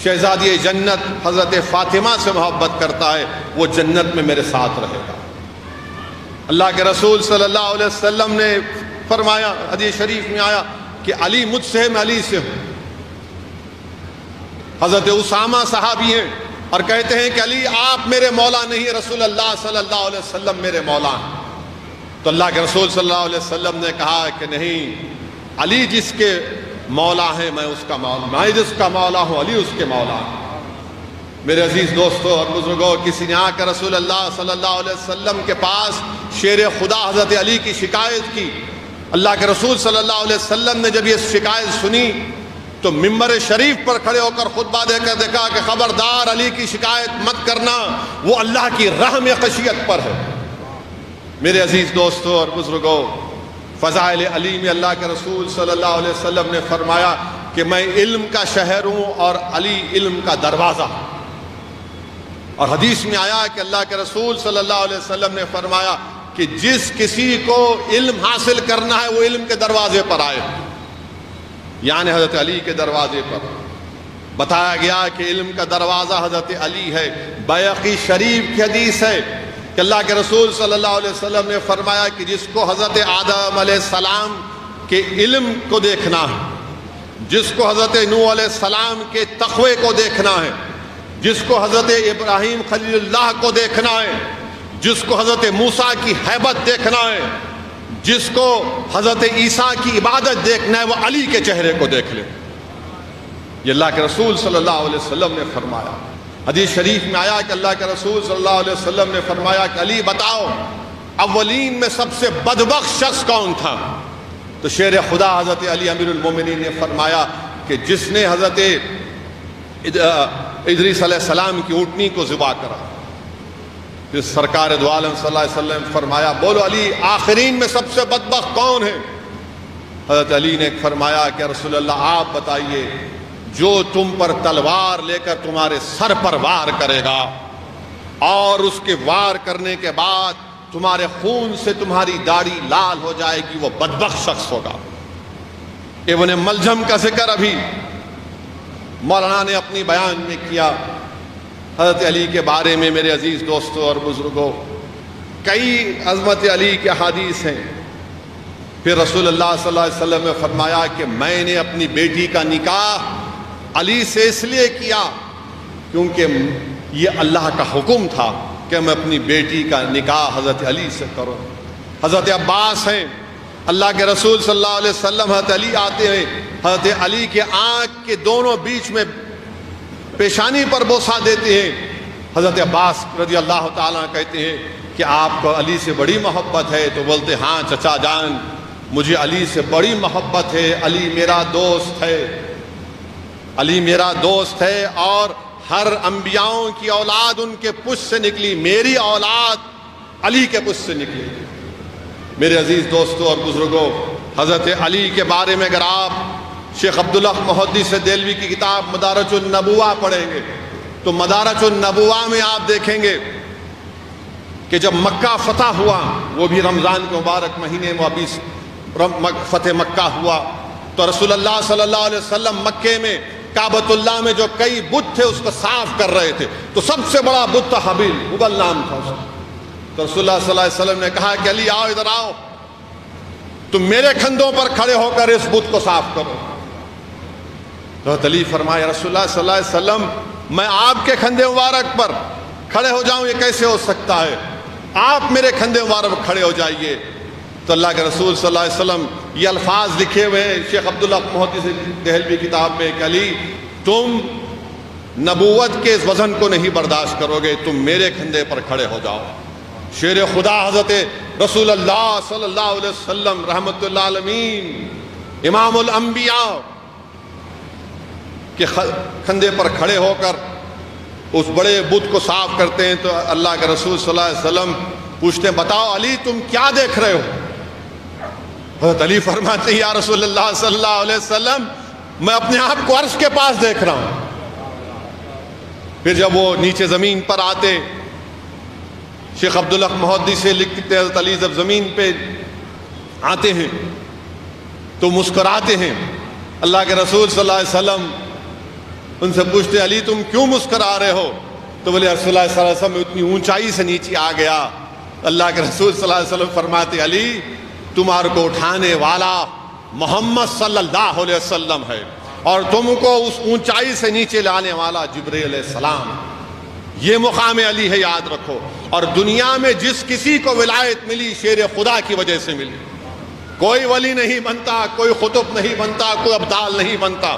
شہزادی جنت حضرت فاطمہ سے محبت کرتا ہے، وہ جنت میں میرے ساتھ رہے گا۔ اللہ کے رسول صلی اللہ علیہ وسلم نے فرمایا، حدیث شریف میں آیا کہ علی مجھ سے ہے، میں علی سے ہوں۔ حضرت اسامہ صحابی ہیں اور کہتے ہیں کہ علی آپ میرے مولا نہیں، رسول اللہ صلی اللہ علیہ وسلم میرے مولا ہیں۔ تو اللہ کے رسول صلی اللہ علیہ وسلم نے کہا کہ نہیں، علی جس کے مولا ہیں میں اس کا مولا، میں جس کا مولا ہوں علی اس کے مولا ہیں۔ میرے عزیز دوستوں اور بزرگوں، کسی نے آ کر رسول اللہ صلی اللہ علیہ وسلم کے پاس شیر خدا حضرت علی کی شکایت کی۔ اللہ کے رسول صلی اللہ علیہ وسلم نے جب یہ شکایت سنی تو ممبر شریف پر کھڑے ہو کر خطبہ دے کر دیکھا کہ خبردار علی کی شکایت مت کرنا، وہ اللہ کی رحم خشیت پر ہے۔ میرے عزیز دوستوں اور بزرگوں، فضائل علی میں اللہ کے رسول صلی اللہ علیہ وسلم نے فرمایا کہ میں علم کا شہر ہوں اور علی علم کا دروازہ۔ اور حدیث میں آیا کہ اللہ کے رسول صلی اللہ علیہ وسلم نے فرمایا کہ جس کسی کو علم حاصل کرنا ہے وہ علم کے دروازے پر آئے، یعنی حضرت علی کے دروازے پر۔ بتایا گیا کہ علم کا دروازہ حضرت علی ہے۔ بیہقی شریف کی حدیث ہے کہ اللہ کے رسول صلی اللہ علیہ وسلم نے فرمایا کہ جس کو حضرت آدم علیہ السلام کے علم کو دیکھنا ہے، جس کو حضرت نوح علیہ السلام کے تقوی کو دیکھنا ہے، جس کو حضرت ابراہیم خلیل اللہ کو دیکھنا ہے، جس کو حضرت موسیٰ کی ہیبت دیکھنا ہے، جس کو حضرت عیسیٰ کی عبادت دیکھنا ہے وہ علی کے چہرے کو دیکھ لے. یہ اللہ کے رسول صلی اللہ علیہ وسلم نے فرمایا. حدیث شریف میں آیا کہ اللہ کے رسول صلی اللہ علیہ وسلم نے فرمایا کہ علی بتاؤ اولین میں سب سے بدبخت شخص کون تھا؟ تو شیر خدا حضرت علی امیر المومنین نے فرمایا کہ جس نے حضرت ادریس علیہ السلام کی اونٹنی کو ذبح کرا. پھر سرکار دو عالم صلی اللہ علیہ وسلم فرمایا بولو علی آخرین میں سب سے بدبخت کون ہے؟ حضرت علی نے فرمایا کہ رسول اللہ آپ بتائیے جو تم پر تلوار لے کر تمہارے سر پر وار کرے گا اور اس کے وار کرنے کے بعد تمہارے خون سے تمہاری داڑھی لال ہو جائے گی وہ بدبخت شخص ہوگا. ابن ملجم کا ذکر ابھی مولانا نے اپنی بیان میں کیا. حضرت علی کے بارے میں میرے عزیز دوستوں اور بزرگوں کئی عظمت علی کے حدیث ہیں. پھر رسول اللہ صلی اللہ علیہ وسلم نے فرمایا کہ میں نے اپنی بیٹی کا نکاح علی سے اس لیے کیا کیونکہ یہ اللہ کا حکم تھا کہ میں اپنی بیٹی کا نکاح حضرت علی سے کروں. حضرت عباس ہیں اللہ کے رسول صلی اللہ علیہ وسلم حضرت علی آتے ہیں حضرت علی کے آنکھ کے دونوں بیچ میں پیشانی پر بوسہ دیتے ہیں. حضرت عباس رضی اللہ تعالیٰ کہتے ہیں کہ آپ کو علی سے بڑی محبت ہے؟ تو بولتے ہاں چچا جان مجھے علی سے بڑی محبت ہے. علی میرا دوست ہے، علی میرا دوست ہے اور ہر انبیاؤں کی اولاد ان کے پشت سے نکلی، میری اولاد علی کے پشت سے نکلی. میرے عزیز دوستوں اور بزرگوں حضرت علی کے بارے میں اگر آپ شیخ عبداللہ محدث دہلوی کی کتاب مدارج النبوہ پڑھیں گے تو مدارج النبوہ میں آپ دیکھیں گے کہ جب مکہ فتح ہوا وہ بھی رمضان کے مبارک مہینے میں ابھی فتح مکہ ہوا تو رسول اللہ صلی اللہ علیہ وسلم مکے میں کعبۃ اللہ میں جو کئی بت تھے اس کو صاف کر رہے تھے تو سب سے بڑا بت تھا حبیل، حبل نام تھا اس کا. تو رسول اللہ صلی اللہ علیہ وسلم نے کہا کہ علی آؤ ادھر آؤ تم میرے کندھوں پر کھڑے ہو کر اس بت کو صاف کرو. تو علی فرمایا رسول اللہ صلی اللہ علیہ وسلم میں آپ کے کندھے مبارک پر کھڑے ہو جاؤں یہ کیسے ہو سکتا ہے؟ آپ میرے کندھے مبارک پر کھڑے ہو جائیے. تو اللہ کے رسول صلی اللہ علیہ وسلم یہ الفاظ لکھے ہوئے ہیں شیخ عبداللہ محدث دہلوی کتاب میں کہ علی تم نبوت کے اس وزن کو نہیں برداشت کرو گے، تم میرے کندھے پر کھڑے ہو جاؤ. شیر خدا حضرت رسول اللہ صلی اللہ علیہ وسلم رحمت اللہ عالمین امام الانبیاء کے کندھے پر کھڑے ہو کر اس بڑے بت کو صاف کرتے ہیں. تو اللہ کے رسول صلی اللہ علیہ وسلم پوچھتے ہیں بتاؤ علی تم کیا دیکھ رہے ہو؟ حضرت علی فرماتے ہیں یا رسول اللہ صلی اللہ علیہ وسلم میں اپنے آپ کو عرش کے پاس دیکھ رہا ہوں. پھر جب وہ نیچے زمین پر آتے شیخ عبداللہ محدث سے لکھتے ہیں حضرت علی جب زمین پہ آتے ہیں تو مسکراتے ہیں. اللہ کے رسول صلی اللہ علیہ وسلم ان سے پوچھتے علی تم کیوں مسکرا رہے ہو؟ تو بولے رسول اللہ صلی اللہ علیہ وسلم اتنی اونچائی سے نیچے آ گیا. اللہ کے رسول صلی اللہ علیہ وسلم فرماتے علی تمہارے کو اٹھانے والا محمد صلی اللہ علیہ وسلم ہے اور تم کو اس اونچائی سے نیچے لانے والا جبرائیل علیہ السلام. یہ مقام علی ہے یاد رکھو. اور دنیا میں جس کسی کو ولایت ملی شیر خدا کی وجہ سے ملی. کوئی ولی نہیں بنتا، کوئی قطب نہیں بنتا، کوئی ابدال نہیں بنتا.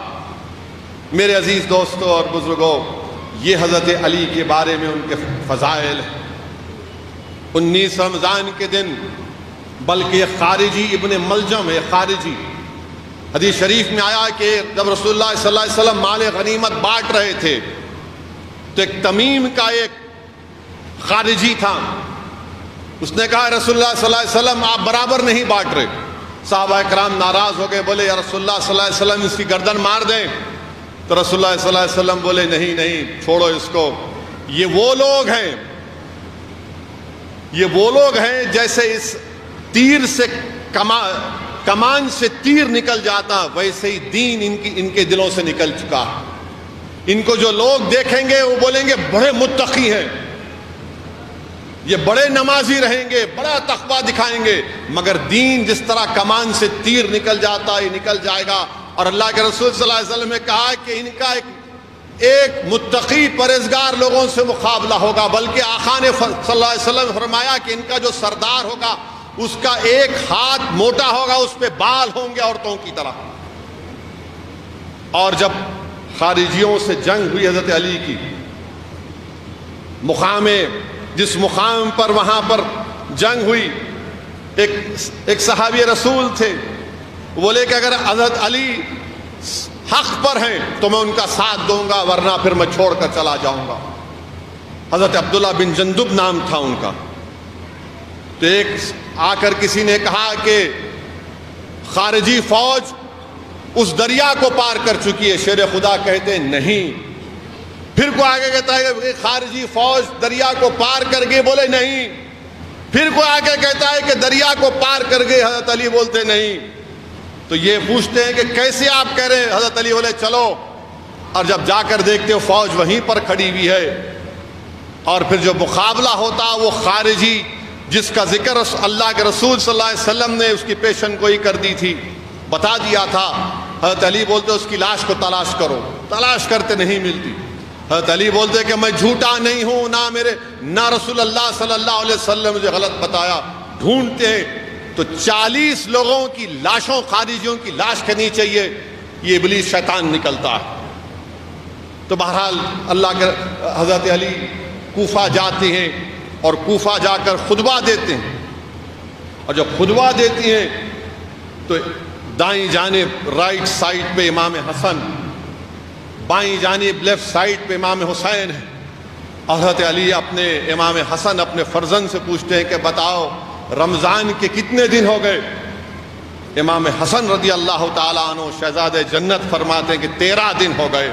میرے عزیز دوستوں اور بزرگوں یہ حضرت علی کے بارے میں ان کے فضائل ہیں. 19 رمضان کے دن بلکہ خارجی ابن ملجم ہے خارجی حدیث شریف میں آیا کہ جب رسول اللہ صلی اللہ علیہ وسلم مال غنیمت بانٹ رہے تھے تو ایک تمیم کا ایک خارجی تھا. اس نے کہا رسول اللہ صلی اللہ علیہ وسلم آپ برابر نہیں بانٹ رہے. صحابہ کرام ناراض ہو گئے، بولے یا رسول اللہ صلی اللہ علیہ وسلم اس کی گردن مار دیں. تو رسول اللہ صلی اللہ علیہ وسلم بولے نہیں نہیں چھوڑو اس کو. یہ وہ لوگ ہیں جیسے اس تیر سے کمان سے تیر نکل جاتا ویسے ہی دین ان کے دلوں سے نکل چکا. ان کو جو لوگ دیکھیں گے وہ بولیں گے بڑے متقی ہیں، یہ بڑے نمازی رہیں گے، بڑا تقویٰ دکھائیں گے، مگر دین جس طرح کمان سے تیر نکل جاتا ہے نکل جائے گا. اور اللہ کے رسول صلی اللہ علیہ وسلم نے کہا کہ ان کا ایک متقی پرہیزگار لوگوں سے مقابلہ ہوگا، بلکہ آقا نے صلی اللہ علیہ وسلم فرمایا کہ ان کا جو سردار ہوگا اس کا ایک ہاتھ موٹا ہوگا، اس پہ بال ہوں گے عورتوں کی طرح. اور جب خارجیوں سے جنگ ہوئی حضرت علی کی، مقام جس مقام پر وہاں پر جنگ ہوئی، ایک صحابی رسول تھے، بولے کہ اگر حضرت علی حق پر ہیں تو میں ان کا ساتھ دوں گا، ورنہ پھر میں چھوڑ کر چلا جاؤں گا. حضرت عبداللہ بن جندب نام تھا ان کا. تو ایک آ کر کسی نے کہا کہ خارجی فوج اس دریا کو پار کر چکی ہے. شیر خدا کہتے ہیں نہیں. پھر کوئی آگے کہتا ہے کہ خارجی فوج دریا کو پار کر گئے، بولے نہیں. پھر کوئی آگے کہتا ہے کہ دریا کو پار کر گئے، حضرت علی بولتے نہیں. تو یہ پوچھتے ہیں کہ کیسے آپ کہہ رہے ہیں؟ حضرت علی بولے چلو. اور جب جا کر دیکھتے ہو فوج وہیں پر کھڑی ہوئی ہے. اور پھر جو مقابلہ ہوتا وہ خارجی جس کا ذکر اللہ کے رسول صلی اللہ علیہ وسلم نے اس کی پیشن گوئی کر دی تھی، بتا دیا تھا. حضرت علی بولتے اس کی لاش کو تلاش کرو. تلاش کرتے نہیں ملتی. حضرت علی بولتے کہ میں جھوٹا نہیں ہوں، نہ رسول اللہ صلی اللہ علیہ وسلم مجھے غلط بتایا. ڈھونڈتے ہیں تو 40 لوگوں کی لاشوں، خارجیوں کی لاش کے نیچے یہ ابلیس شیطان نکلتا ہے. تو بہرحال اللہ کے حضرت علی کوفہ جاتے ہیں اور کوفہ جا کر خطبہ دیتے ہیں. اور جب خطبہ دیتی ہیں تو دائیں جانب رائٹ سائڈ پہ امام حسن، بائیں جانب لیفٹ سائڈ پہ امام حسین ہے. حضرت علی اپنے امام حسن اپنے فرزند سے پوچھتے ہیں کہ بتاؤ رمضان کے کتنے دن ہو گئے؟ امام حسن رضی اللہ تعالیٰ عنہ شہزادِ جنت فرماتے ہیں کہ 13 دن ہو گئے.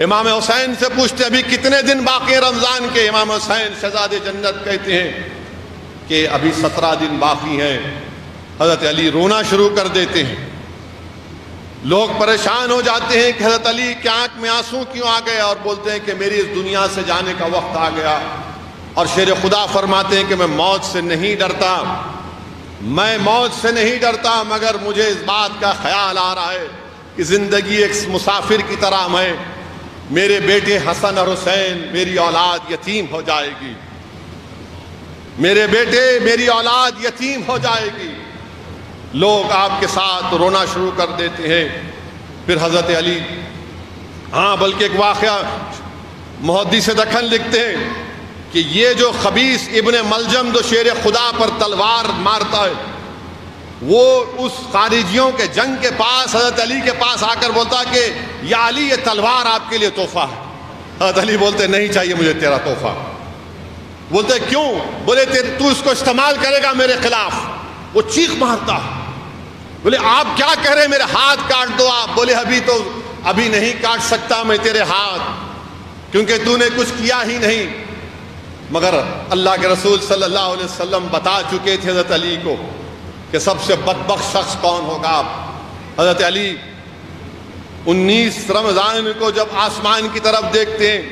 امام حسین سے پوچھتے ابھی کتنے دن باقی ہیں رمضان کے؟ امام حسین شہزادِ جنت کہتے ہیں کہ ابھی 17 دن باقی ہیں. حضرت علی رونا شروع کر دیتے ہیں. لوگ پریشان ہو جاتے ہیں کہ حضرت علی کی آنکھ میں آنسو کیوں آ گئے، اور بولتے ہیں کہ میری اس دنیا سے جانے کا وقت آ گیا. اور شیر خدا فرماتے ہیں کہ میں موت سے نہیں ڈرتا، میں موت سے نہیں ڈرتا، مگر مجھے اس بات کا خیال آ رہا ہے کہ زندگی ایک مسافر کی طرح ہے. میرے بیٹے حسن اور حسین، میری اولاد یتیم ہو جائے گی، میرے بیٹے میری اولاد یتیم ہو جائے گی. لوگ آپ کے ساتھ رونا شروع کر دیتے ہیں. پھر حضرت علی بلکہ ایک واقعہ محدث دکن لکھتے ہیں کہ یہ جو خبیث ابن ملجم جو شیر خدا پر تلوار مارتا ہے، وہ اس خارجیوں کے جنگ کے پاس حضرت علی کے پاس آ کر بولتا کہ یا علی یہ تلوار آپ کے لیے تحفہ ہے. حضرت علی بولتے نہیں چاہیے مجھے تیرا تحفہ. بولتے کیوں؟ بولے تو اس کو استعمال کرے گا میرے خلاف. وہ چیخ مارتا. بولے آپ کیا کہہ رہے ہیں؟ میرے ہاتھ کاٹ دو آپ. بولے ابھی نہیں کاٹ سکتا میں تیرے ہاتھ، کیونکہ تو نے کچھ کیا ہی نہیں. مگر اللہ کے رسول صلی اللہ علیہ وسلم بتا چکے تھے حضرت علی کو کہ سب سے بدبخت شخص کون ہوگا. حضرت علی 19 رمضان کو جب آسمان کی طرف دیکھتے ہیں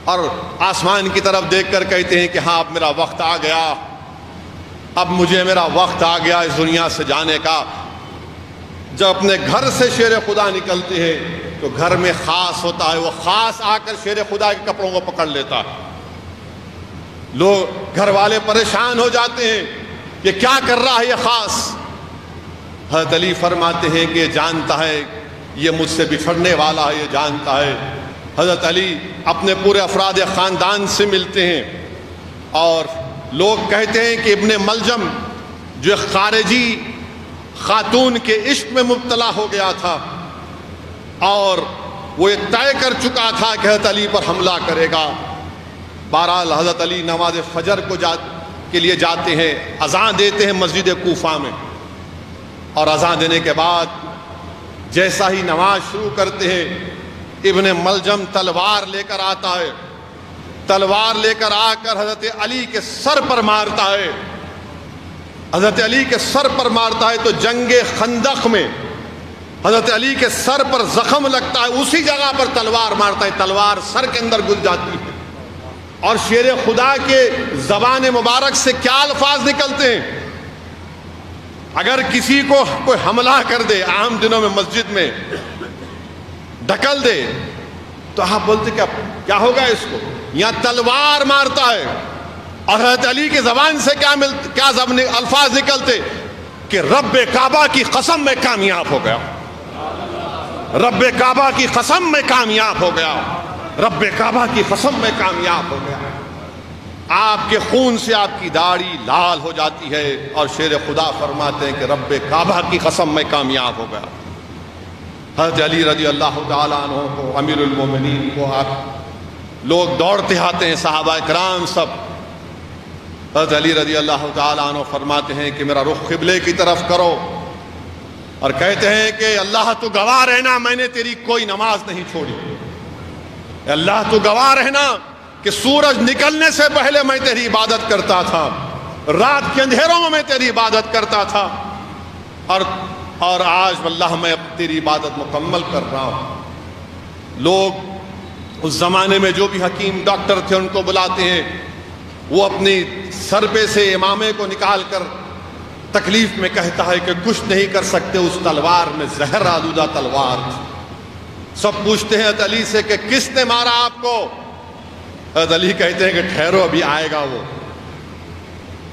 اور آسمان کی طرف دیکھ کر کہتے ہیں کہ ہاں اب میرا وقت آ گیا، اب مجھے میرا وقت آ گیا اس دنیا سے جانے کا. جب اپنے گھر سے شیر خدا نکلتے ہیں تو گھر میں خاص ہوتا ہے، وہ خاص آ کر شیر خدا کے کپڑوں کو پکڑ لیتا ہے. لوگ گھر والے پریشان ہو جاتے ہیں کہ کیا کر رہا ہے یہ خاص. حضرت علی فرماتے ہیں کہ یہ جانتا ہے یہ مجھ سے بچھڑنے والا ہے، یہ جانتا ہے. حضرت علی اپنے پورے افراد خاندان سے ملتے ہیں اور لوگ کہتے ہیں کہ ابن ملجم جو خارجی خاتون کے عشق میں مبتلا ہو گیا تھا اور وہ یہ طے کر چکا تھا کہ حضرت علی پر حملہ کرے گا. بہرحال حضرت علی نماز فجر کے لیے جاتے ہیں، اذان دیتے ہیں مسجد کوفہ میں، اور اذان دینے کے بعد جیسا ہی نماز شروع کرتے ہیں ابن ملجم تلوار لے کر آتا ہے. تلوار لے کر آ کر حضرت علی کے سر پر مارتا ہے. حضرت علی کے سر پر مارتا ہے تو جنگ خندق میں حضرت علی کے سر پر زخم لگتا ہے، اسی جگہ پر تلوار مارتا ہے، تلوار سر کے اندر گھس جاتی ہے. اور شیر خدا کے زبان مبارک سے کیا الفاظ نکلتے ہیں؟ اگر کسی کو کوئی حملہ کر دے عام دنوں میں مسجد میں ڈھکل دے تو آپ بولتے کیا ہوگا اس کو؟ یہاں تلوار مارتا ہے. اور حضرت علی کی زبان سے کیا الفاظ نکلتے کہ رب کعبہ کی قسم میں کامیاب ہو گیا، رب کعبہ کی قسم میں کامیاب ہو گیا، رب کعبہ کی قسم میں کامیاب ہو گیا۔ آپ کے خون سے آپ کی داڑھی لال ہو جاتی ہے اور شیر خدا فرماتے ہیں کہ رب کعبہ کی قسم میں کامیاب ہو گیا۔ حضرت علی رضی اللہ تعالیٰ عنہ کو، امیر المومنین کو، آپ لوگ دوڑتے آتے ہیں، صحابہ کرام سب۔ حضرت علی رضی اللہ تعالیٰ عنہ فرماتے ہیں کہ میرا رخ قبلے کی طرف کرو، اور کہتے ہیں کہ اللہ تو گواہ رہنا میں نے تیری کوئی نماز نہیں چھوڑی، اللہ تو گواہ رہنا کہ سورج نکلنے سے پہلے میں تیری عبادت کرتا تھا، رات کے اندھیروں میں میں تیری عبادت کرتا تھا، اور آج واللہ میں تیری عبادت مکمل کر رہا ہوں۔ لوگ اس زمانے میں جو بھی حکیم ڈاکٹر تھے ان کو بلاتے ہیں، وہ اپنی سر پہ سے امامے کو نکال کر تکلیف میں کہتا ہے کہ کچھ نہیں کر سکتے، اس تلوار میں زہر آلودہ تلوار تھی۔ سب پوچھتے ہیں حضرت علی سے کہ کس نے مارا آپ کو؟ حضرت علی کہتے ہیں کہ ٹھہرو ابھی آئے گا، وہ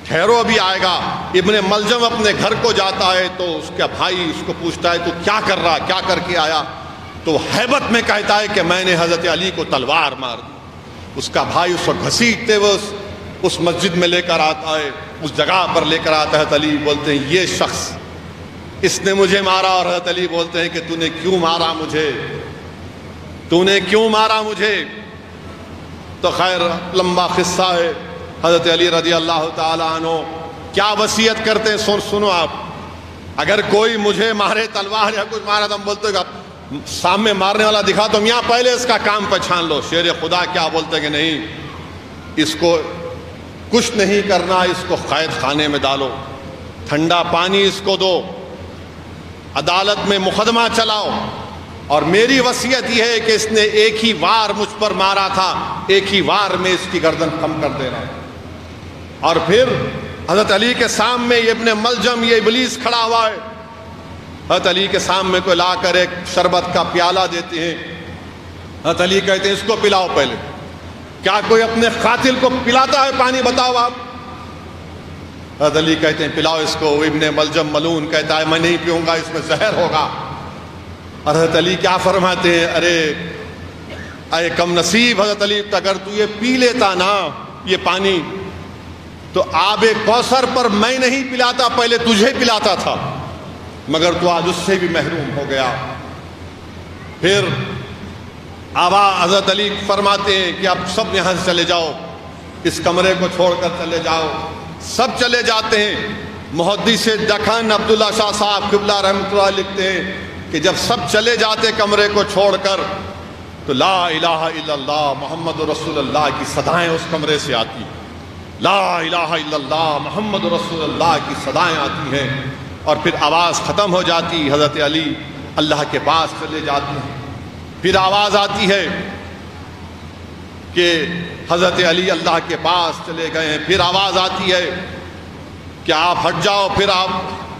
ٹھہرو ابھی آئے گا۔ ابن ملجم اپنے گھر کو جاتا ہے تو اس کا بھائی اس کو پوچھتا ہے تو کیا کر رہا، کیا کر کے آیا؟ تو حیبت میں کہتا ہے کہ میں نے حضرت علی کو تلوار مار دی۔ اس کا بھائی اس کو گھسیٹتے ہوئے اس مسجد میں لے کر آتا ہے، اس جگہ پر لے کر آتا ہے۔ حضرت علی بولتے ہیں یہ شخص اس نے مجھے مارا، اور حضرت علی بولتے ہیں کہ تو نے کیوں مارا مجھے، تو نے کیوں مارا مجھے؟ تو خیر لمبا قصہ ہے۔ حضرت علی رضی اللہ تعالیٰ عنہ کیا وصیت کرتے ہیں سنو آپ۔ اگر کوئی مجھے مارے تلوار یا کچھ مارا تو ہم بولتے ہیں سامنے مارنے والا دکھا تو میاں پہلے اس کا کام پہچان لو۔ شیر خدا کیا بولتے ہیں کہ نہیں، اس کو کچھ نہیں کرنا، اس کو قید خانے میں ڈالو، ٹھنڈا پانی اس کو دو، عدالت میں مقدمہ چلاؤ، اور میری وصیت یہ ہے کہ اس نے ایک ہی وار مجھ پر مارا تھا، ایک ہی وار میں اس کی گردن کم کر دینا۔ اور پھر حضرت علی کے سامنے یہ ابن ملجم، یہ ابلیس کھڑا ہوا ہے، حضرت علی کے سامنے کو لا کر ایک شربت کا پیالہ دیتے ہیں۔ حضرت علی کہتے ہیں اس کو پلاؤ پہلے۔ کیا کوئی اپنے قاتل کو پلاتا ہے پانی؟ بتاؤ آپ۔ حضرت علی کہتے ہیں پلاؤ اس کو۔ ابن ملجم ملون کہتا ہے میں نہیں پیوں گا، اس میں زہر ہوگا۔ اور حضرت علی کیا فرماتے ہیں، اے کم نصیب حضرت علی، اگر تو یہ پی لیتا نا یہ پانی تو آب کوثر پر میں نہیں پلاتا، پہلے تجھے پلاتا تھا، مگر تو آج اس سے بھی محروم ہو گیا۔ پھر حضرت علی فرماتے ہیں کہ اب سب یہاں سے چلے جاؤ، اس کمرے کو چھوڑ کر چلے جاؤ۔ سب چلے جاتے ہیں۔ محدث دکن عبداللہ شاہ صاحب قبلہ رحمۃ اللہ لکھتے ہیں کہ جب سب چلے جاتے کمرے کو چھوڑ کر تو لا الہ الا اللہ محمد رسول اللہ کی صدائیں اس کمرے سے آتی، لا الہ الا اللہ محمد رسول اللہ کی صدائیں آتی ہیں، اور پھر آواز ختم ہو جاتی، حضرت علی اللہ کے پاس چلے جاتے ہیں۔ پھر آواز آتی ہے کہ حضرت علی اللہ کے پاس چلے گئے ہیں۔ پھر آواز آتی ہے کہ آپ ہٹ جاؤ،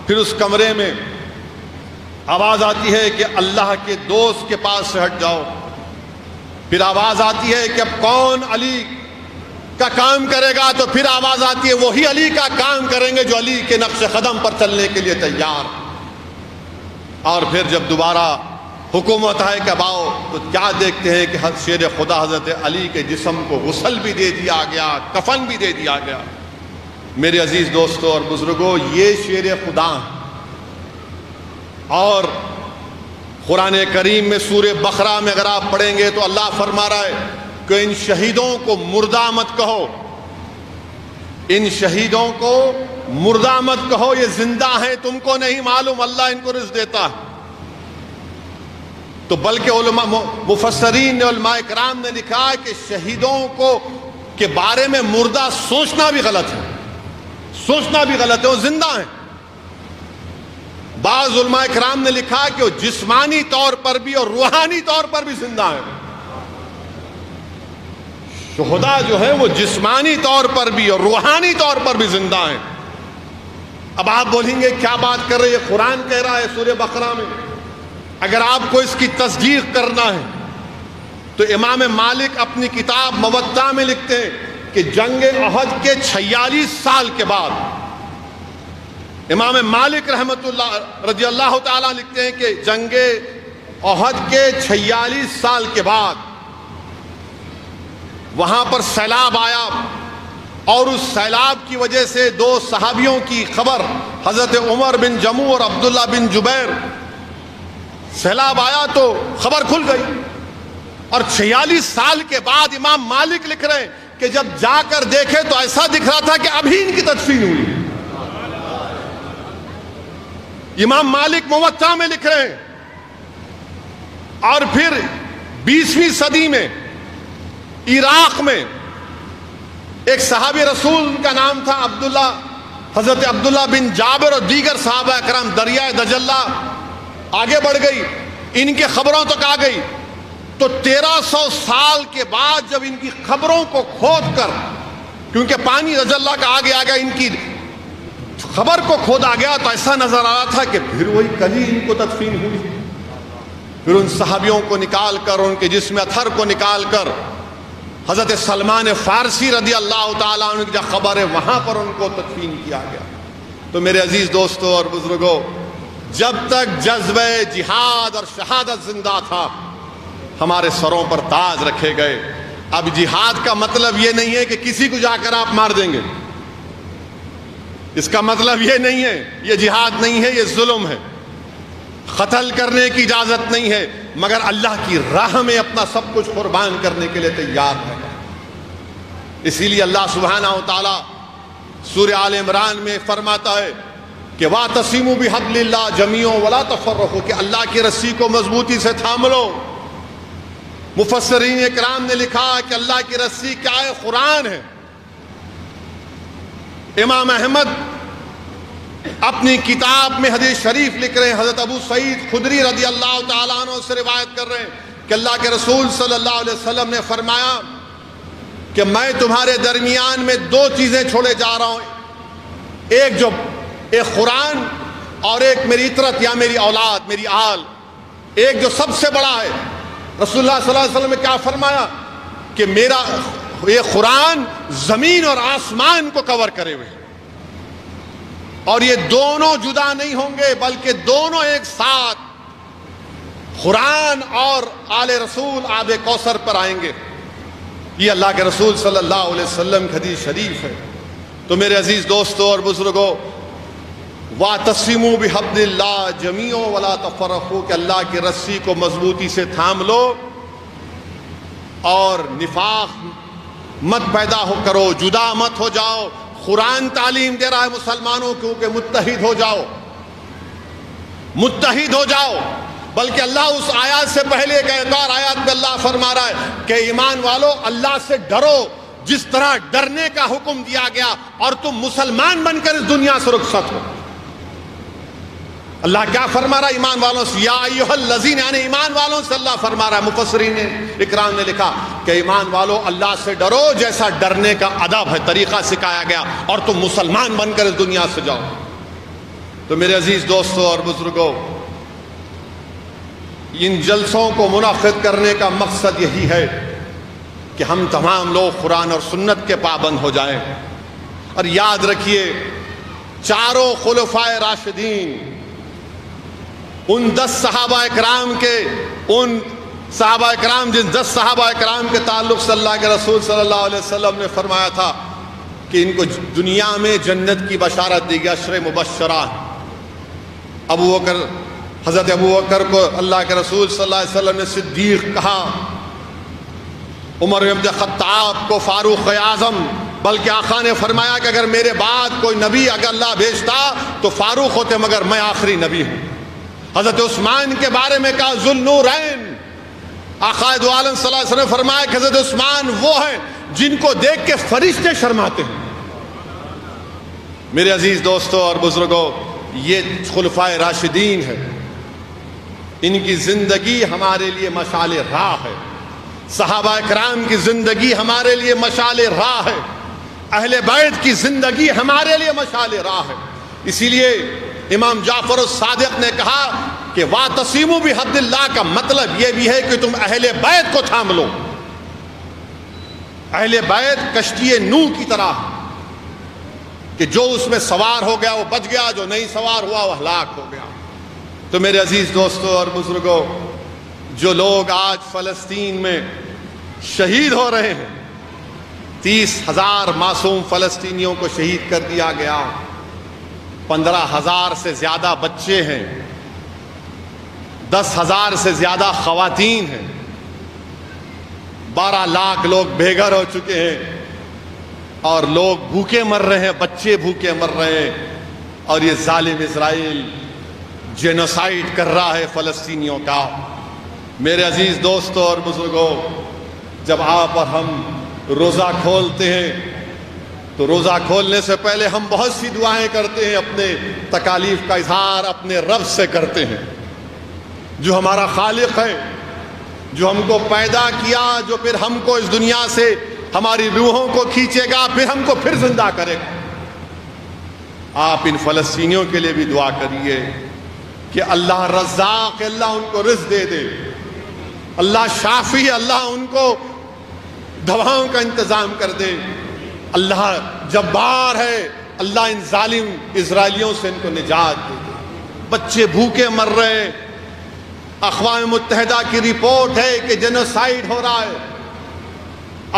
پھر اس کمرے میں آواز آتی ہے کہ اللہ کے دوست کے پاس سے ہٹ جاؤ۔ پھر آواز آتی ہے کہ اب کون علی کا کام کرے گا، تو پھر آواز آتی ہے وہی علی کا کام کریں گے جو علی کے نقش قدم پر چلنے کے لیے تیار۔ اور پھر جب دوبارہ حکومت ہے کہ آؤ، تو کیا دیکھتے ہیں کہ شیر خدا حضرت علی کے جسم کو غسل بھی دے دیا گیا، کفن بھی دے دیا گیا۔ میرے عزیز دوستوں اور بزرگوں، یہ شیر خدا۔ اور قرآن کریم میں سورہ بقرہ میں اگر آپ پڑھیں گے تو اللہ فرما رہا ہے کہ ان شہیدوں کو مردہ مت کہو، ان شہیدوں کو مردہ مت کہو، یہ زندہ ہیں، تم کو نہیں معلوم اللہ ان کو رزق دیتا ہے۔ تو بلکہ علماء مفسرین نے، علماء کرام نے لکھا ہے کہ شہیدوں کے بارے میں مردہ سوچنا بھی غلط ہے، سوچنا بھی غلط ہے، وہ زندہ ہیں۔ بعض علماء کرام نے لکھا کہ وہ جسمانی طور پر بھی اور روحانی طور پر بھی زندہ ہیں۔ شہداء جو ہیں وہ جسمانی طور پر بھی اور روحانی طور پر بھی زندہ ہیں۔ اب آپ بولیں گے کیا بات کر رہے ہیں، قرآن کہہ رہا ہے سورہ بقرہ میں۔ اگر آپ کو اس کی تصدیق کرنا ہے تو امام مالک اپنی کتاب موطا میں لکھتے ہیں کہ جنگ احد کے 46 سال کے بعد امام مالک رحمت اللہ رضی اللہ تعالیٰ لکھتے ہیں کہ جنگ احد کے 46 سال کے بعد وہاں پر سیلاب آیا، اور اس سیلاب کی وجہ سے 2 صحابیوں کی خبر، حضرت عمر بن جموع اور عبداللہ بن جبیر، سیلاب آیا تو خبر کھل گئی، اور 46 سال کے بعد امام مالک لکھ رہے ہیں کہ جب جا کر دیکھے تو ایسا دکھ رہا تھا کہ ابھی ان کی تدفین ہوئی۔ امام مالک موطا میں لکھ رہے ہیں۔ اور پھر 20ویں صدی میں عراق میں ایک صحابی رسول کا نام تھا عبداللہ، حضرت عبداللہ بن جابر اور دیگر صحابہ کرام، دریائے دجلہ آگے بڑھ گئی، ان کے خبروں تک آ گئی، تو 1300 سال کے بعد جب ان کی خبروں کو کھود کر، کیونکہ پانی دجلہ کا آگے آ گیا، ان کی خبر کو کھودا گیا تو ایسا نظر آ رہا تھا کہ پھر وہی کل ہی ان کو تدفین ہوئی۔ پھر ان صحابیوں کو نکال کر، ان کے جسم اطہر کو نکال کر حضرت سلمان فارسی رضی اللہ تعالیٰ عنہ کی جو خبر ہے وہاں پر ان کو تدفین کیا گیا۔ تو میرے عزیز دوستوں اور بزرگوں، جب تک جذبہ جہاد اور شہادت زندہ تھا ہمارے سروں پر تاج رکھے گئے۔ اب جہاد کا مطلب یہ نہیں ہے کہ کسی کو جا کر آپ مار دیں گے، اس کا مطلب یہ نہیں ہے، یہ جہاد نہیں ہے، یہ ظلم ہے۔ قتل کرنے کی اجازت نہیں ہے، مگر اللہ کی راہ میں اپنا سب کچھ قربان کرنے کے لیے تیار ہے۔ اسی لیے اللہ سبحانہ و تعالیٰ سورہ آل عمران میں فرماتا ہے کہ وَاعْتَصِمُوا بِحَبْلِ اللَّهِ جَمِيعًا وَلَا تَفَرَّقُوا، کہ اللہ کی رسی کو مضبوطی سے تھام لو۔ مفسرین اکرام نے لکھا کہ اللہ کی رسی کیا ہے؟ قرآن ہے۔ امام احمد اپنی کتاب میں حدیث شریف لکھ رہے ہیں، حضرت ابو سعید خدری رضی اللہ تعالیٰ عنہ سے روایت کر رہے ہیں کہ اللہ کے رسول صلی اللہ علیہ وسلم نے فرمایا کہ میں تمہارے درمیان میں 2 چیزیں چھوڑے جا رہا ہوں، ایک قرآن اور ایک میری اطرت یا میری اولاد، میری آل۔ ایک جو سب سے بڑا ہے، رسول اللہ صلی اللہ علیہ وسلم نے کیا فرمایا کہ میرا یہ قرآن زمین اور آسمان کو کور کرے ہوئے، اور یہ دونوں جدا نہیں ہوں گے بلکہ دونوں ایک ساتھ قرآن اور آل رسول آب کوثر پر آئیں گے۔ یہ اللہ کے رسول صلی اللہ علیہ وسلم کی حدیث شریف ہے۔ تو میرے عزیز دوستوں اور بزرگوں، وَاعْتَصِمُوا بِحَبْلِ اللَّهِ جَمِيعًا وَلَا تَفَرَّقُوا، کہ اللہ کی رسی کو مضبوطی سے تھام لو اور نفاق مت پیدا کرو، جدا مت ہو جاؤ۔ قرآن تعلیم دے رہا ہے مسلمانوں کو کہ متحد ہو جاؤ، متحد ہو جاؤ۔ بلکہ اللہ اس آیات سے پہلے ایک اور آیات میں اللہ فرما رہا ہے کہ ایمان والو اللہ سے ڈرو جس طرح ڈرنے کا حکم دیا گیا، اور تم مسلمان بن کر اس دنیا سے رخصت ہو۔ اللہ کیا فرما رہا ہے ایمان والوں سے؟ یا ایھا الذین، یعنی ایمان والوں سے اللہ فرما رہا ہے۔ مفسرین اکرام نے لکھا کہ ایمان والو اللہ سے ڈرو جیسا ڈرنے کا ادب ہے، طریقہ سکھایا گیا، اور تم مسلمان بن کر اس دنیا سے جاؤ۔ تو میرے عزیز دوستوں اور بزرگوں، ان جلسوں کو منعقد کرنے کا مقصد یہی ہے کہ ہم تمام لوگ قرآن اور سنت کے پابند ہو جائیں۔ اور یاد رکھیے، چاروں خلفائے راشدین، ان 10 صحابہ اکرام کے، ان صحابہ اکرام جن 10 صحابہ اکرام کے تعلق سے اللہ کے رسول صلی اللہ علیہ وسلم نے فرمایا تھا کہ ان کو دنیا میں جنت کی بشارت دی گئی، 10 مبشرہ۔ حضرت ابو بکر کو اللہ کے رسول صلی اللہ علیہ وسلم نے صدیق کہا، عمر بن خطاب کو فاروق اعظم، بلکہ آقا نے فرمایا کہ اگر میرے بعد کوئی نبی اگر اللہ بھیجتا تو فاروق ہوتے، مگر میں آخری نبی ہوں۔ حضرت عثمان کے بارے میں کہا ذوالنورین، آقا دو عالم صلی اللہ علیہ وسلم نے فرمایا کہ حضرت عثمان وہ ہیں جن کو دیکھ کے فرشتے شرماتے ہیں۔ میرے عزیز دوستوں اور بزرگوں، یہ خلفائے راشدین ہیں، ان کی زندگی ہمارے لیے مشعل راہ ہے۔ صحابہ اکرام کی زندگی ہمارے لیے مشعل راہ ہے، اہل بیت کی زندگی ہمارے لیے مشعل راہ ہے۔ اسی لیے امام جعفر الصادق نے کہا کہ وَاعْتَصِمُوا بِحَبْلِ اللَّهِ کا مطلب یہ بھی ہے کہ تم اہل بیت کو تھام لو۔ اہل بیت کشتی نوح کی طرح کہ جو اس میں سوار ہو گیا وہ بچ گیا، جو نہیں سوار ہوا وہ ہلاک ہو گیا۔ تو میرے عزیز دوستوں اور بزرگوں، جو لوگ آج فلسطین میں شہید ہو رہے ہیں، 30,000 معصوم فلسطینیوں کو شہید کر دیا گیا، 15,000 سے زیادہ بچے ہیں، 10,000 سے زیادہ خواتین ہیں، 12 لاکھ لوگ بے گھر ہو چکے ہیں، اور لوگ بھوکے مر رہے ہیں، بچے بھوکے مر رہے ہیں، اور یہ ظالم اسرائیل جینوسائیڈ کر رہا ہے فلسطینیوں کا۔ میرے عزیز دوستوں اور بزرگوں، جب آپ اور ہم روزہ کھولتے ہیں تو روزہ کھولنے سے پہلے ہم بہت سی دعائیں کرتے ہیں، اپنے تکالیف کا اظہار اپنے رب سے کرتے ہیں، جو ہمارا خالق ہے، جو ہم کو پیدا کیا، جو پھر ہم کو اس دنیا سے ہماری روحوں کو کھینچے گا، پھر ہم کو پھر زندہ کرے گا۔ آپ ان فلسطینیوں کے لیے بھی دعا کریے کہ اللہ رزاق، اللہ ان کو رزق دے دے، اللہ شافی، اللہ ان کو دواؤں کا انتظام کر دے، اللہ جبار ہے، اللہ ان ظالم اسرائیلیوں سے ان کو نجات دے دے۔ بچے بھوکے مر رہے ہیں، اقوام متحدہ کی رپورٹ ہے کہ جینوسائیڈ ہو رہا ہے،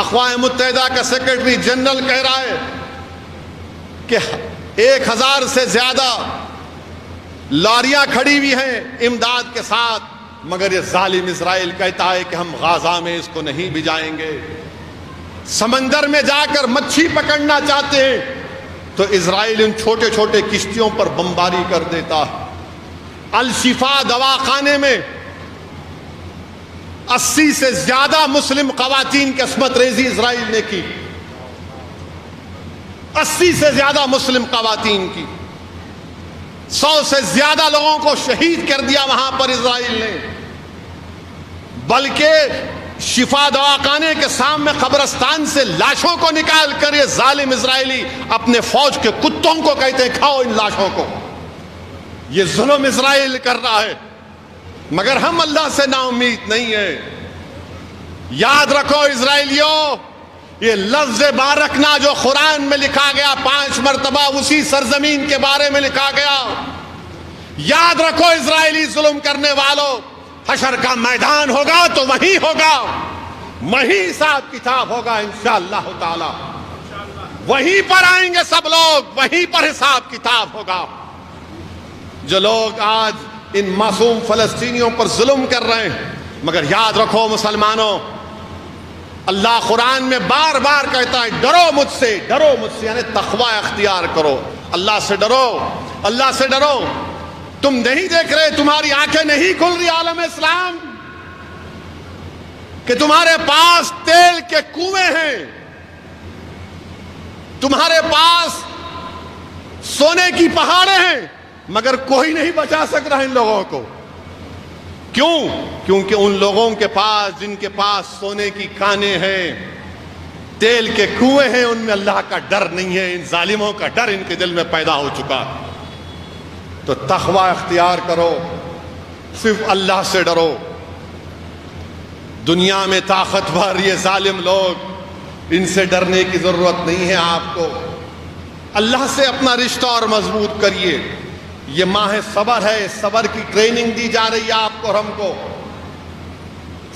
اقوام متحدہ کا سیکرٹری جنرل کہہ رہا ہے کہ 1,000 سے زیادہ لاریاں کھڑی ہوئی ہیں امداد کے ساتھ، مگر یہ ظالم اسرائیل کہتا ہے کہ ہم غازہ میں اس کو نہیں بھجائیں گے۔ سمندر میں جا کر مچھی پکڑنا چاہتے ہیں تو اسرائیل ان چھوٹے چھوٹے کشتیوں پر بمباری کر دیتا ہے۔ الشفا دواخانے میں 80 سے زیادہ مسلم خواتین کی عصمت ریزی اسرائیل نے کی، 80 سے زیادہ مسلم خواتین کی، 100 سے زیادہ لوگوں کو شہید کر دیا وہاں پر اسرائیل نے۔ بلکہ شفا دواخانے کے سامنے قبرستان سے لاشوں کو نکال کر یہ ظالم اسرائیلی اپنے فوج کے کتوں کو کہتے ہیں کھاؤ ان لاشوں کو۔ یہ ظلم اسرائیل کر رہا ہے، مگر ہم اللہ سے نا امید نہیں ہیں۔ یاد رکھو اسرائیلیوں، یہ لفظ بارکنا جو قرآن میں لکھا گیا 5 مرتبہ اسی سرزمین کے بارے میں لکھا گیا، یاد رکھو اسرائیلی ظلم کرنے والوں، حشر کا میدان ہوگا تو وہیں ہوگا، وہیں حساب کتاب ہوگا انشاءاللہ تعالی، وہیں پر آئیں گے سب لوگ، وہیں پر حساب کتاب ہوگا۔ جو لوگ آج ان معصوم فلسطینیوں پر ظلم کر رہے ہیں، مگر یاد رکھو مسلمانوں، اللہ قرآن میں بار بار کہتا ہے ڈرو مجھ سے، ڈرو مجھ سے، یعنی تقوی اختیار کرو، اللہ سے ڈرو، اللہ سے ڈرو۔ تم نہیں دیکھ رہے، تمہاری آنکھیں نہیں کھل رہی عالم اسلام کہ تمہارے پاس تیل کے کنویں ہیں، تمہارے پاس سونے کی پہاڑیں ہیں، مگر کوئی نہیں بچا سک رہا ان لوگوں کو۔ کیوں؟ کیونکہ ان لوگوں کے پاس جن کے پاس سونے کی کانیں ہیں، تیل کے کنویں ہیں، ان میں اللہ کا ڈر نہیں ہے، ان ظالموں کا ڈر ان کے دل میں پیدا ہو چکا۔ تو تقوی اختیار کرو، صرف اللہ سے ڈرو۔ دنیا میں طاقتور یہ ظالم لوگ، ان سے ڈرنے کی ضرورت نہیں ہے آپ کو۔ اللہ سے اپنا رشتہ اور مضبوط کریے۔ یہ ماہ صبر ہے، صبر کی ٹریننگ دی جا رہی ہے آپ کو اور ہم کو۔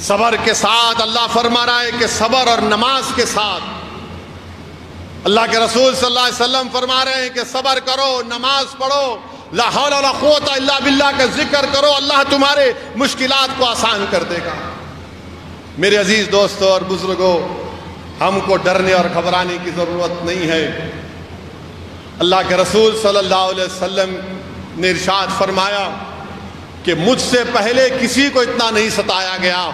صبر کے ساتھ اللہ فرما رہا ہے کہ صبر اور نماز کے ساتھ، اللہ کے رسول صلی اللہ علیہ وسلم فرما رہے ہیں کہ صبر کرو، نماز پڑھو، لا حول ولا قوت الا باللہ کا ذکر کرو، اللہ تمہارے مشکلات کو آسان کر دے گا۔ میرے عزیز دوستوں اور بزرگوں، ہم کو ڈرنے اور گھبرانے کی ضرورت نہیں ہے۔ اللہ کے رسول صلی اللہ علیہ وسلم نے ارشاد فرمایا کہ مجھ سے پہلے کسی کو اتنا نہیں ستایا گیا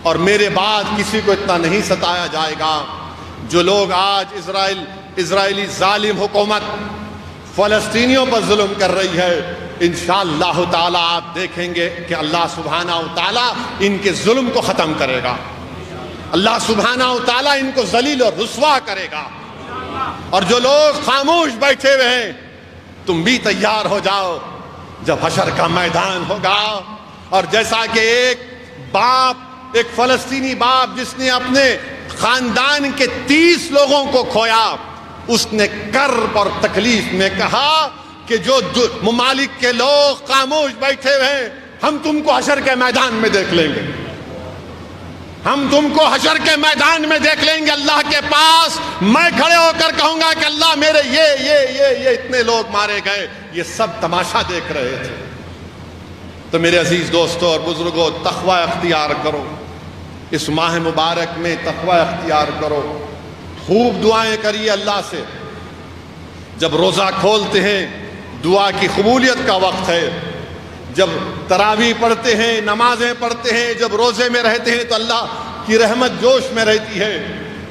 اور میرے بعد کسی کو اتنا نہیں ستایا جائے گا۔ جو لوگ آج اسرائیلی ظالم حکومت فلسطینیوں پر ظلم کر رہی ہے، انشاءاللہ تعالی آپ دیکھیں گے کہ اللہ سبحانہ و تعالی ان کے ظلم کو ختم کرے گا، اللہ سبحانہ و تعالی ان کو ذلیل اور رسوا کرے گا۔ اور جو لوگ خاموش بیٹھے ہوئے ہیں، تم بھی تیار ہو جاؤ، جب حشر کا میدان ہوگا اور جیسا کہ ایک باپ، ایک فلسطینی باپ جس نے اپنے خاندان کے 30 لوگوں کو کھویا، اس نے کرب اور تکلیف میں کہا کہ جو ممالک کے لوگ خاموش بیٹھے ہوئے ہیں، ہم تم کو حشر کے میدان میں دیکھ لیں گے، ہم تم کو حشر کے میدان میں دیکھ لیں گے، اللہ کے پاس میں کھڑے ہو کر کہوں گا کہ اللہ میرے یہ اتنے لوگ مارے گئے، یہ سب تماشا دیکھ رہے تھے۔ تو میرے عزیز دوستوں اور بزرگوں، تقوی اختیار کرو، اس ماہ مبارک میں تقوی اختیار کرو، خوب دعائیں کریے اللہ سے۔ جب روزہ کھولتے ہیں دعا کی قبولیت کا وقت ہے، جب تراویح پڑھتے ہیں، نمازیں پڑھتے ہیں، جب روزے میں رہتے ہیں تو اللہ کی رحمت جوش میں رہتی ہے،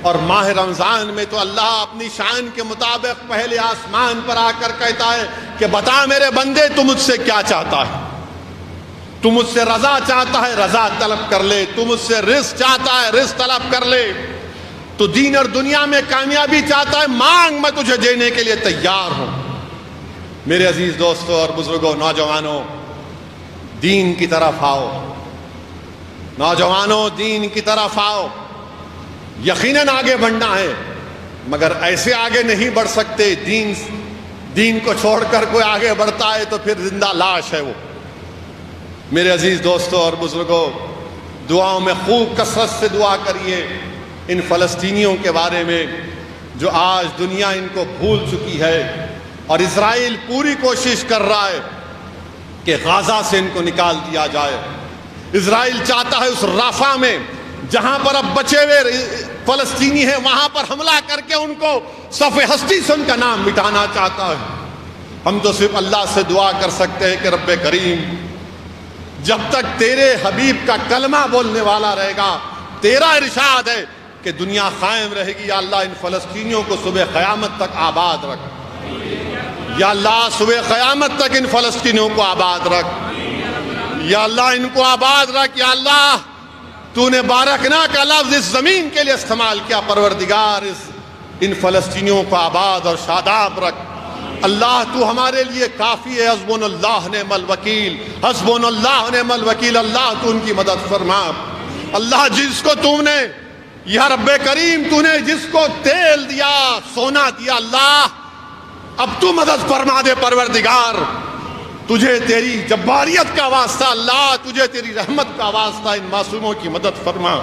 اور ماہ رمضان میں تو اللہ اپنی شان کے مطابق پہلے آسمان پر آ کر کہتا ہے کہ بتا میرے بندے تو مجھ سے کیا چاہتا ہے، تو مجھ سے رضا چاہتا ہے رضا طلب کر لے، تو مجھ سے رزق چاہتا ہے رزق طلب کر لے، تو دین اور دنیا میں کامیابی چاہتا ہے مانگ، میں تجھے دینے کے لیے تیار ہوں۔ میرے عزیز دوستوں اور بزرگوں، نوجوانوں، دین کی طرف آؤ، نوجوانوں دین کی طرف آؤ۔ یقیناً آگے بڑھنا ہے، مگر ایسے آگے نہیں بڑھ سکتے، دین کو چھوڑ کر کوئی آگے بڑھتا ہے تو پھر زندہ لاش ہے وہ۔ میرے عزیز دوستوں اور بزرگوں، دعاؤں میں خوب کثرت سے دعا کریے ان فلسطینیوں کے بارے میں جو آج دنیا ان کو بھول چکی ہے، اور اسرائیل پوری کوشش کر رہا ہے کہ غزہ سے ان کو نکال دیا جائے۔ اسرائیل چاہتا ہے اس رافہ میں جہاں پر اب بچے ہوئے فلسطینی ہیں وہاں پر حملہ کر کے ان کو صف ہستی سے ان کا نام مٹانا چاہتا ہے۔ ہم تو صرف اللہ سے دعا کر سکتے ہیں کہ رب کریم، جب تک تیرے حبیب کا کلمہ بولنے والا رہے گا، تیرا ارشاد ہے کہ دنیا قائم رہے گی، یا اللہ ان فلسطینیوں کو صبح قیامت تک آباد رکھ، یا اللہ صبح قیامت تک ان فلسطینیوں کو آباد رکھ، یا اللہ ان کو آباد رکھ، یا اللہ تو نے بارکنا کا لفظ اس زمین کے لیے استعمال کیا، پروردگار ان فلسطینیوں کو آباد اور شاداب رکھ۔ اللہ تو ہمارے لیے کافی ہے، حسبنا اللہ نعم الوکیل، حسبنا اللہ نعم الوکیل۔ اللہ تو ان کی مدد فرما، اللہ جس کو تم نے، یا رب کریم تو نے جس کو تیل دیا سونا دیا، اللہ اب تو مدد فرما دے پروردگار، تجھے تیری جباریت کا واسطہ، اللہ تجھے تیری رحمت کا واسطہ ان معصوموں کی مدد فرما۔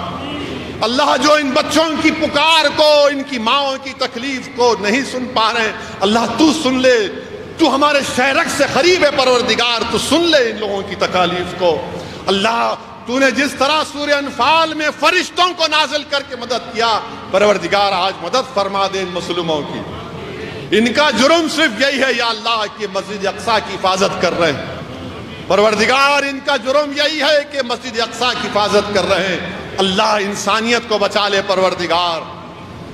اللہ جو ان بچوں کی پکار کو، ان کی ماؤں کی تکلیف کو نہیں سن پا رہے، اللہ تو سن لے، تو ہمارے شہرک سے قریب ہے پروردگار، تو سن لے ان لوگوں کی تکالیف کو۔ اللہ تو نے جس طرح سورہ انفال میں فرشتوں کو نازل کر کے مدد کیا، پروردگار آج مدد فرما دے ان مظلوموں کی۔ ان کا جرم صرف یہی ہے یا اللہ کہ مسجد اقصی کی حفاظت کر رہے ہیں، پروردگار ان کا جرم یہی ہے کہ مسجد اقصی کی حفاظت کر رہے ہیں۔ اللہ انسانیت کو بچا لے پروردگار،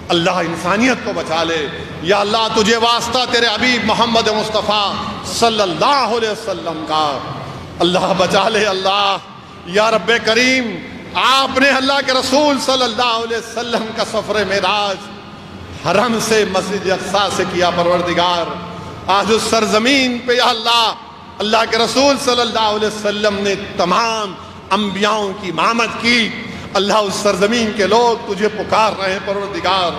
اللہ انسانیت کو بچا لے، یا اللہ تجھے واسطہ تیرے حبیب محمد مصطفیٰ صلی اللہ علیہ وسلم کا، اللہ بچا لے اللہ۔ یا رب کریم، آپ نے اللہ کے رسول صلی اللہ علیہ وسلم کا سفر معراج حرم سے مسجد اقصی سے کیا پروردگار، آج اس سرزمین پہ یا اللہ کے رسول صلی اللہ علیہ وسلم نے تمام انبیاؤں کی امامت کی، اللہ اس سرزمین کے لوگ تجھے پکار رہے ہیں پروردگار،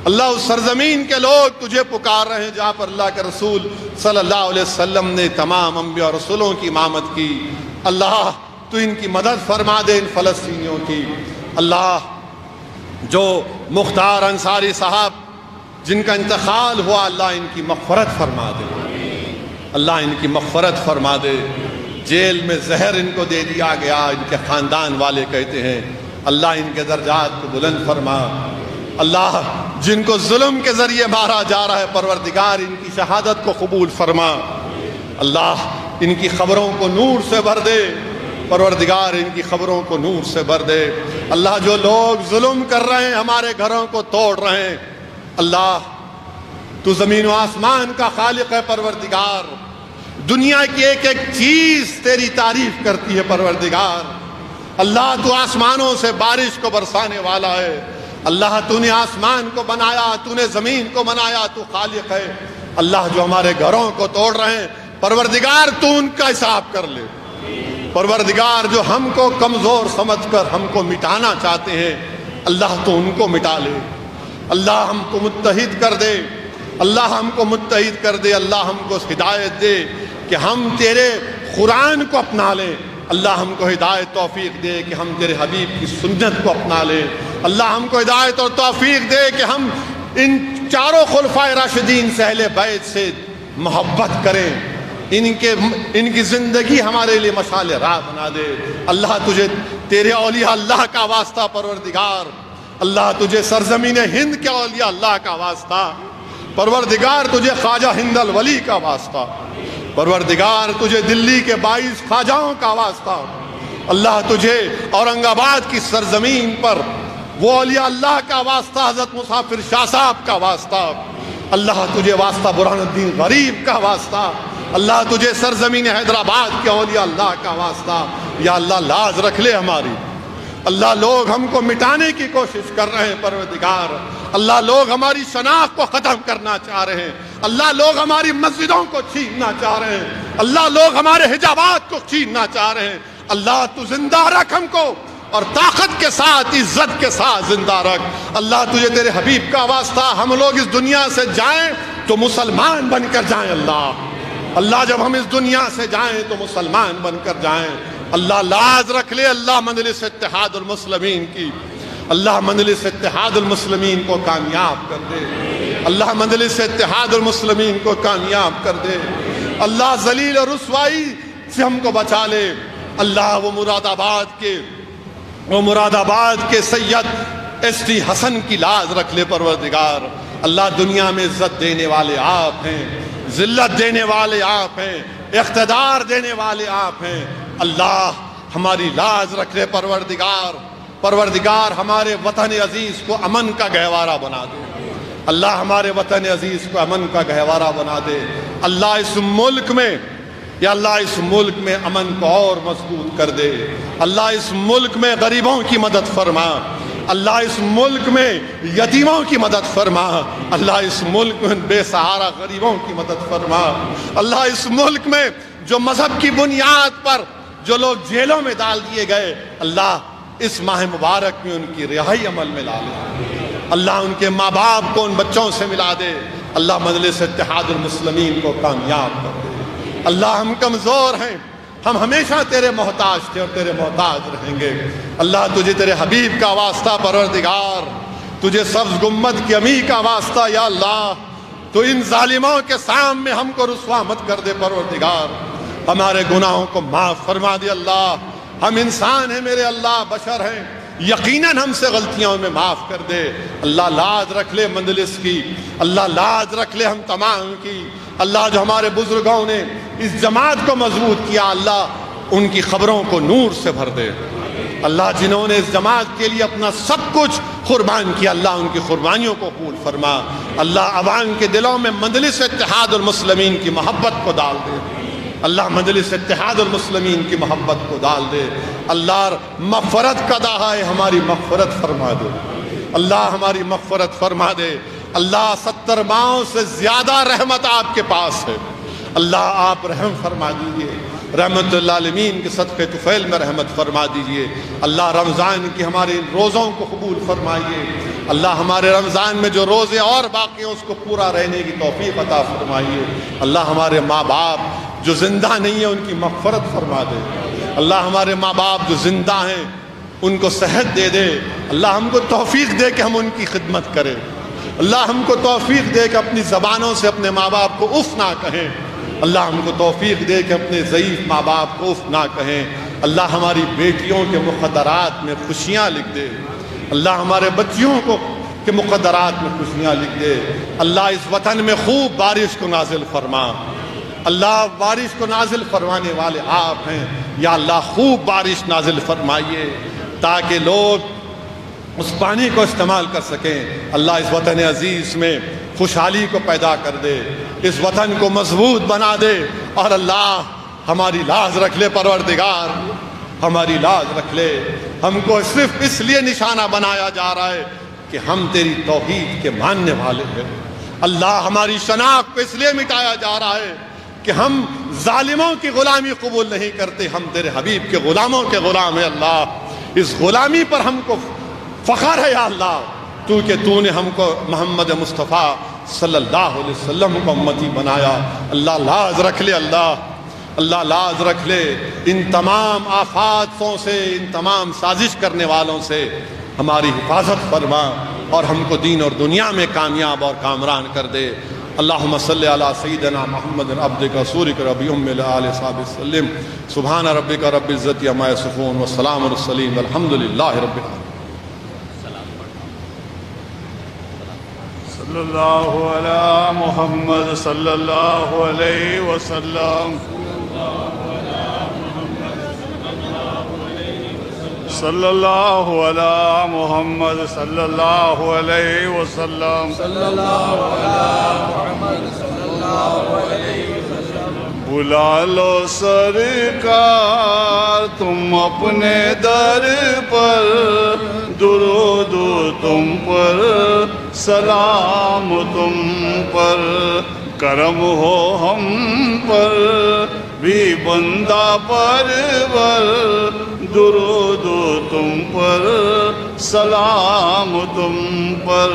اللہ اس سرزمین کے لوگ تجھے پکار رہے ہیں جہاں پر اللہ کے رسول صلی اللہ علیہ وسلم نے تمام انبیاء اور رسولوں کی امامت کی۔ اللہ تو ان کی مدد فرما دے ان فلسطینیوں کی۔ اللہ جو مختار انصاری صاحب جن کا انتقال ہوا، اللہ ان کی مغفرت فرما دے، اللہ ان کی مغفرت فرما دے۔ جیل میں زہر ان کو دے دیا گیا، ان کے خاندان والے کہتے ہیں، اللہ ان کے درجات کو بلند فرما۔ اللہ جن کو ظلم کے ذریعے مارا جا رہا ہے، پروردگار ان کی شہادت کو قبول فرما۔ اللہ ان کی خبروں کو نور سے بھر دے، پروردگار ان کی خبروں کو نور سے بھر دے۔ اللہ جو لوگ ظلم کر رہے ہیں، ہمارے گھروں کو توڑ رہے ہیں، اللہ تو زمین و آسمان کا خالق ہے پروردگار، دنیا کی ایک ایک چیز تیری تعریف کرتی ہے پروردگار۔ اللہ تو آسمانوں سے بارش کو برسانے والا ہے، اللہ تو نے آسمان کو بنایا، تو نے زمین کو بنایا، تو خالق ہے۔ اللہ جو ہمارے گھروں کو توڑ رہے ہیں، پروردگار تو ان کا حساب کر لے۔ پروردگار جو ہم کو کمزور سمجھ کر ہم کو مٹانا چاہتے ہیں، اللہ تو ان کو مٹا لے، اللہ ہم کو متحد کر دے، اللہ ہم کو متحد کر دے، اللہ ہم کو ہدایت دے کہ ہم تیرے قرآن کو اپنا لیں، اللہ ہم کو ہدایت توفیق دے کہ ہم تیرے حبیب کی سنت کو اپنا لیں، اللہ ہم کو ہدایت اور توفیق دے کہ ہم ان چاروں خلفائے راشدین سے اہل بیت سے محبت کریں، ان کی زندگی ہمارے لیے مشعل راہ بنا دے۔ اللہ تجھے تیرے اولیاء اللہ کا واسطہ پروردگار، اللہ تجھے سرزمین ہند کے اولیاء اللہ کا واسطہ، پروردگار تجھے خواجہ ہند الولی کا واسطہ، پروردگار تجھے دلی کے 22 خواجہوں کا واسطہ، اللہ تجھے اورنگ آباد کی سرزمین پر وہ اولیاء اللہ کا واسطہ، حضرت مسافر شاہ صاحب کا واسطہ، اللہ تجھے واسطہ برہان الدین غریب کا واسطہ، اللہ تجھے سرزمین حیدرآباد کے اولیاء اللہ کا واسطہ۔ یا اللہ لاز رکھ لے ہماری، اللہ لوگ ہم کو مٹانے کی کوشش کر رہے ہیں پروردگار، اللہ لوگ ہماری شناخت کو ختم کرنا چاہ رہے ہیں، اللہ لوگ ہماری مسجدوں کو چھیننا چاہ رہے ہیں، اللہ لوگ ہمارے حجابات کو چھیننا چاہ رہے ہیں، اللہ تو زندہ رکھ ہم کو اور طاقت کے ساتھ عزت کے ساتھ زندہ رکھ۔ اللہ تجھے تیرے حبیب کا واسطہ ہم لوگ اس دنیا سے جائیں تو مسلمان بن کر جائیں، اللہ جب ہم اس دنیا سے جائیں تو مسلمان بن کر جائیں۔ اللہ لاز رکھ لے اللہ مجلس اتحاد المسلمین کی، اللہ مجلس اتحاد المسلمین کو کامیاب کر دے، اللہ مجلس اتحاد المسلمین کو کامیاب کر دے، اللہ ذلیل اور رسوائی سے ہم کو بچا لے، اللہ وہ مراد آباد کے سید ایس ٹی حسن کی لاز رکھ لے پروردگار۔ اللہ دنیا میں عزت دینے والے آپ ہیں، ذلت دینے والے آپ ہیں، اقتدار دینے والے آپ ہیں، اللہ ہماری لاز رکھ لے پروردگار ہمارے وطن عزیز کو امن کا گہوارہ بنا دے، اللہ ہمارے وطن عزیز کو امن کا گہوارہ بنا دے، اللہ اس ملک میں یا اللہ اس ملک میں امن کو اور مضبوط کر دے، اللہ اس ملک میں غریبوں کی مدد فرما، اللہ اس ملک میں یتیموں کی مدد فرما، اللہ اس ملک میں بے سہارا غریبوں کی مدد فرما، اللہ اس ملک میں جو مذہب کی بنیاد پر جو لوگ جیلوں میں ڈال دیے گئے، اللہ اس ماہ مبارک میں ان کی رہائی عمل میں لا لے، اللہ ان کے ماں باپ کو ان بچوں سے ملا دے، اللہ مجلس اتحاد المسلمین کو کامیاب کر دے۔ اللہ ہم کمزور ہیں، ہم ہمیشہ تیرے محتاج تھے اور تیرے محتاج رہیں گے، اللہ تجھے تیرے حبیب کا واسطہ پروردگار، تجھے سبز گنبد کی امی کا واسطہ یا اللہ، تو ان ظالموں کے سامنے ہم کو رسوا مت کر دے پروردگار، ہمارے گناہوں کو معاف فرما دے اللہ، ہم انسان ہیں میرے اللہ، بشر ہیں، یقیناً ہم سے غلطیوں میں معاف کر دے، اللہ لاز رکھ لے مجلس کی، اللہ لاز رکھ لے ہم تمام کی، اللہ جو ہمارے بزرگوں نے اس جماعت کو مضبوط کیا، اللہ ان کی خبروں کو نور سے بھر دے، اللہ جنہوں نے اس جماعت کے لیے اپنا سب کچھ قربان کیا، اللہ ان کی قربانیوں کو قبول فرما، اللہ عوام کے دلوں میں مجلس اتحاد المسلمین کی محبت کو ڈال دے، اللہ مجلس اتحاد المسلمین کی محبت کو ڈال دے، اللہ مغفرت کا دہا ہے ہماری مغفرت فرما دے، اللہ ہماری مغفرت فرما دے، اللہ 70 ماہوں سے زیادہ رحمت آپ کے پاس ہے، اللہ آپ رحم فرما دیجئے، رحمت للعالمین کے صدقے طفیل میں رحمت فرما دیجئے، اللہ رمضان کی ہمارے روزوں کو قبول فرمائیے، اللہ ہمارے رمضان میں جو روزے اور باقی ہیں اس کو پورا رہنے کی توفیق عطا فرمائیے، اللہ ہمارے ماں باپ جو زندہ نہیں ہیں ان کی مغفرت فرما دے، اللہ ہمارے ماں باپ جو زندہ ہیں ان کو صحت دے دے، اللہ ہم کو توفیق دے کہ ہم ان کی خدمت کریں، اللہ ہم کو توفیق دے کہ اپنی زبانوں سے اپنے ماں باپ کو اف نہ کہیں، اللہ ہم کو توفیق دے کہ اپنے ضعیف ماں باپ کو اف نہ کہیں، اللہ ہماری بیٹیوں کے مقدرات میں خوشیاں لکھ دے، اللہ ہمارے بچیوں کو کے مقدرات میں خوشیاں لکھ دے، اللہ اس وطن میں خوب بارش کو نازل فرما، اللہ بارش کو نازل فرمانے والے آپ ہیں، یا اللہ خوب بارش نازل فرمائیے تاکہ لوگ اس پانی کو استعمال کر سکیں، اللہ اس وطن عزیز میں خوشحالی کو پیدا کر دے، اس وطن کو مضبوط بنا دے، اور اللہ ہماری لاز رکھ لے پروردگار، ہماری لاز رکھ لے، ہم کو صرف اس لیے نشانہ بنایا جا رہا ہے کہ ہم تیری توحید کے ماننے والے ہیں، اللہ ہماری شناخت کو اس لیے مٹایا جا رہا ہے کہ ہم ظالموں کی غلامی قبول نہیں کرتے، ہم تیرے حبیب کے غلاموں کے غلام ہیں، اللہ اس غلامی پر ہم کو فخر ہے یا اللہ تو کہ تو نے ہم کو محمد مصطفیٰ صلی اللہ علیہ وسلم کو امتی بنایا. اللہ لاز رکھ لے, اللہ لاز رکھ لے ان تمام آفاتوں سے, ان تمام سازش کرنے والوں سے ہماری حفاظت فرما اور ہم کو دین اور دنیا میں کامیاب اور کامران کر دے. اللہم صلی علی سیدنا محمد عبدک رسولک ربی ام آل صحابہ وسلم. سبحان ربک رب العزت عما یصفون والسلام علی المرسلین والحمد للہ رب العالمین. صلی اللہ علی محمد صلی اللہ علیہ وسلم. صلی اللہ علی محمد صلی اللہ علیہ وسلم. بلا لو سرکار تم اپنے در پر, درود تم پر, سلام تم پر, کرم ہو ہم پر بھی بندہ پرور, درود تم پر, سلام تم پر.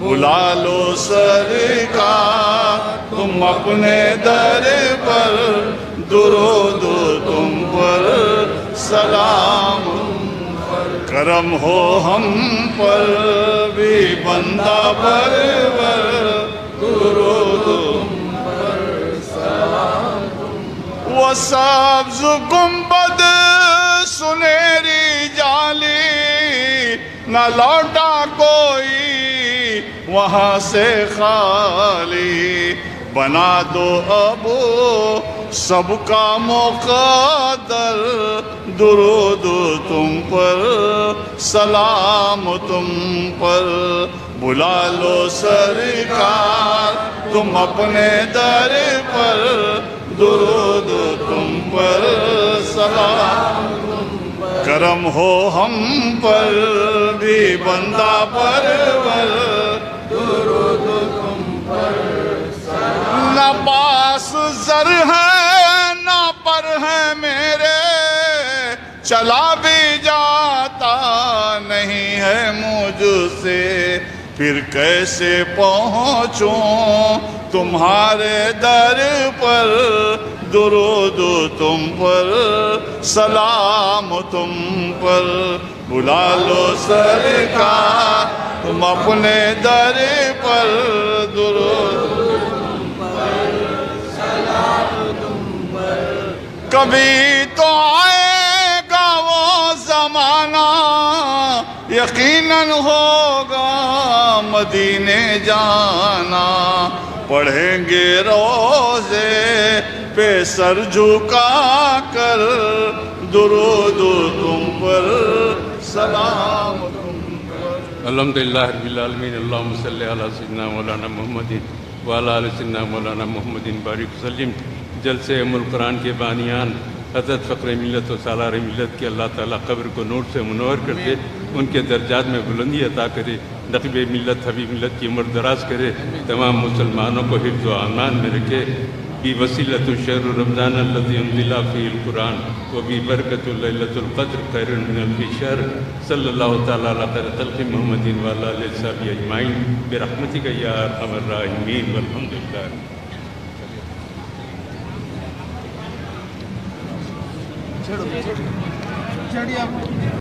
بلا لو سرکار تم اپنے در پر, درود تم پر, سلام تم پر, کرم ہو ہم پر بھی بندہ پرور, درود تم پر, سلام تم پر. وہ سبز گنبد سنہری جالی نہ لوٹا کوئی وہاں سے خالی, بنا دو اب سب کا مقدر, درود تم پر, سلام تم پر. بلا لو سرکار تم اپنے در پر, درود تم پر, سلام تم پر. کرم ہو ہم پر بھی بندہ پرور, درود تم پر, سلام. نہ پاس زر ہے نہ پر ہے میرے, چلا بھی جاتا نہیں ہے مجھ سے, پھر کیسے پہنچوں تمہارے در پر, درود تم پر, سلام تم پر. بلا لو سرکار تم اپنے در پر, درود تم پر, سلام تم پر. کبھی تو آئے گا وہ زمانہ یقیناً ہوگا مدینے جانا, پڑھیں گے روزے پہ سر جھکا کر, درود تم پر, سلام تم پر. الحمدللہ رب العالمین. اللہم صلی علی سیدنا مولانا محمد وعلی آل سیدنا مولانا محمد بارک وسلم. جلسے ام القرآن کے بانیان حضرت فخر ملت و سالار ملت کے اللہ تعالیٰ قبر کو نور سے منور کر دے, ان کے درجات میں بلندی عطا کرے, نقیب ملت حبیب ملت کی عمر دراز کرے, تمام مسلمانوں کو حفظ و امان میں رکھے. بی وسیلۃ شہر رمضان الذی انزل فیہ القرآن و بی برکۃ لیلۃ القدر خیر من الف شہر. صلی اللہ تعالیٰ علی خیر خلق محمد وعلی آلہ وصحبہ اجمعین برحمتک یا ارحم الراحمین والحمدللہ. چڑھیے آپ.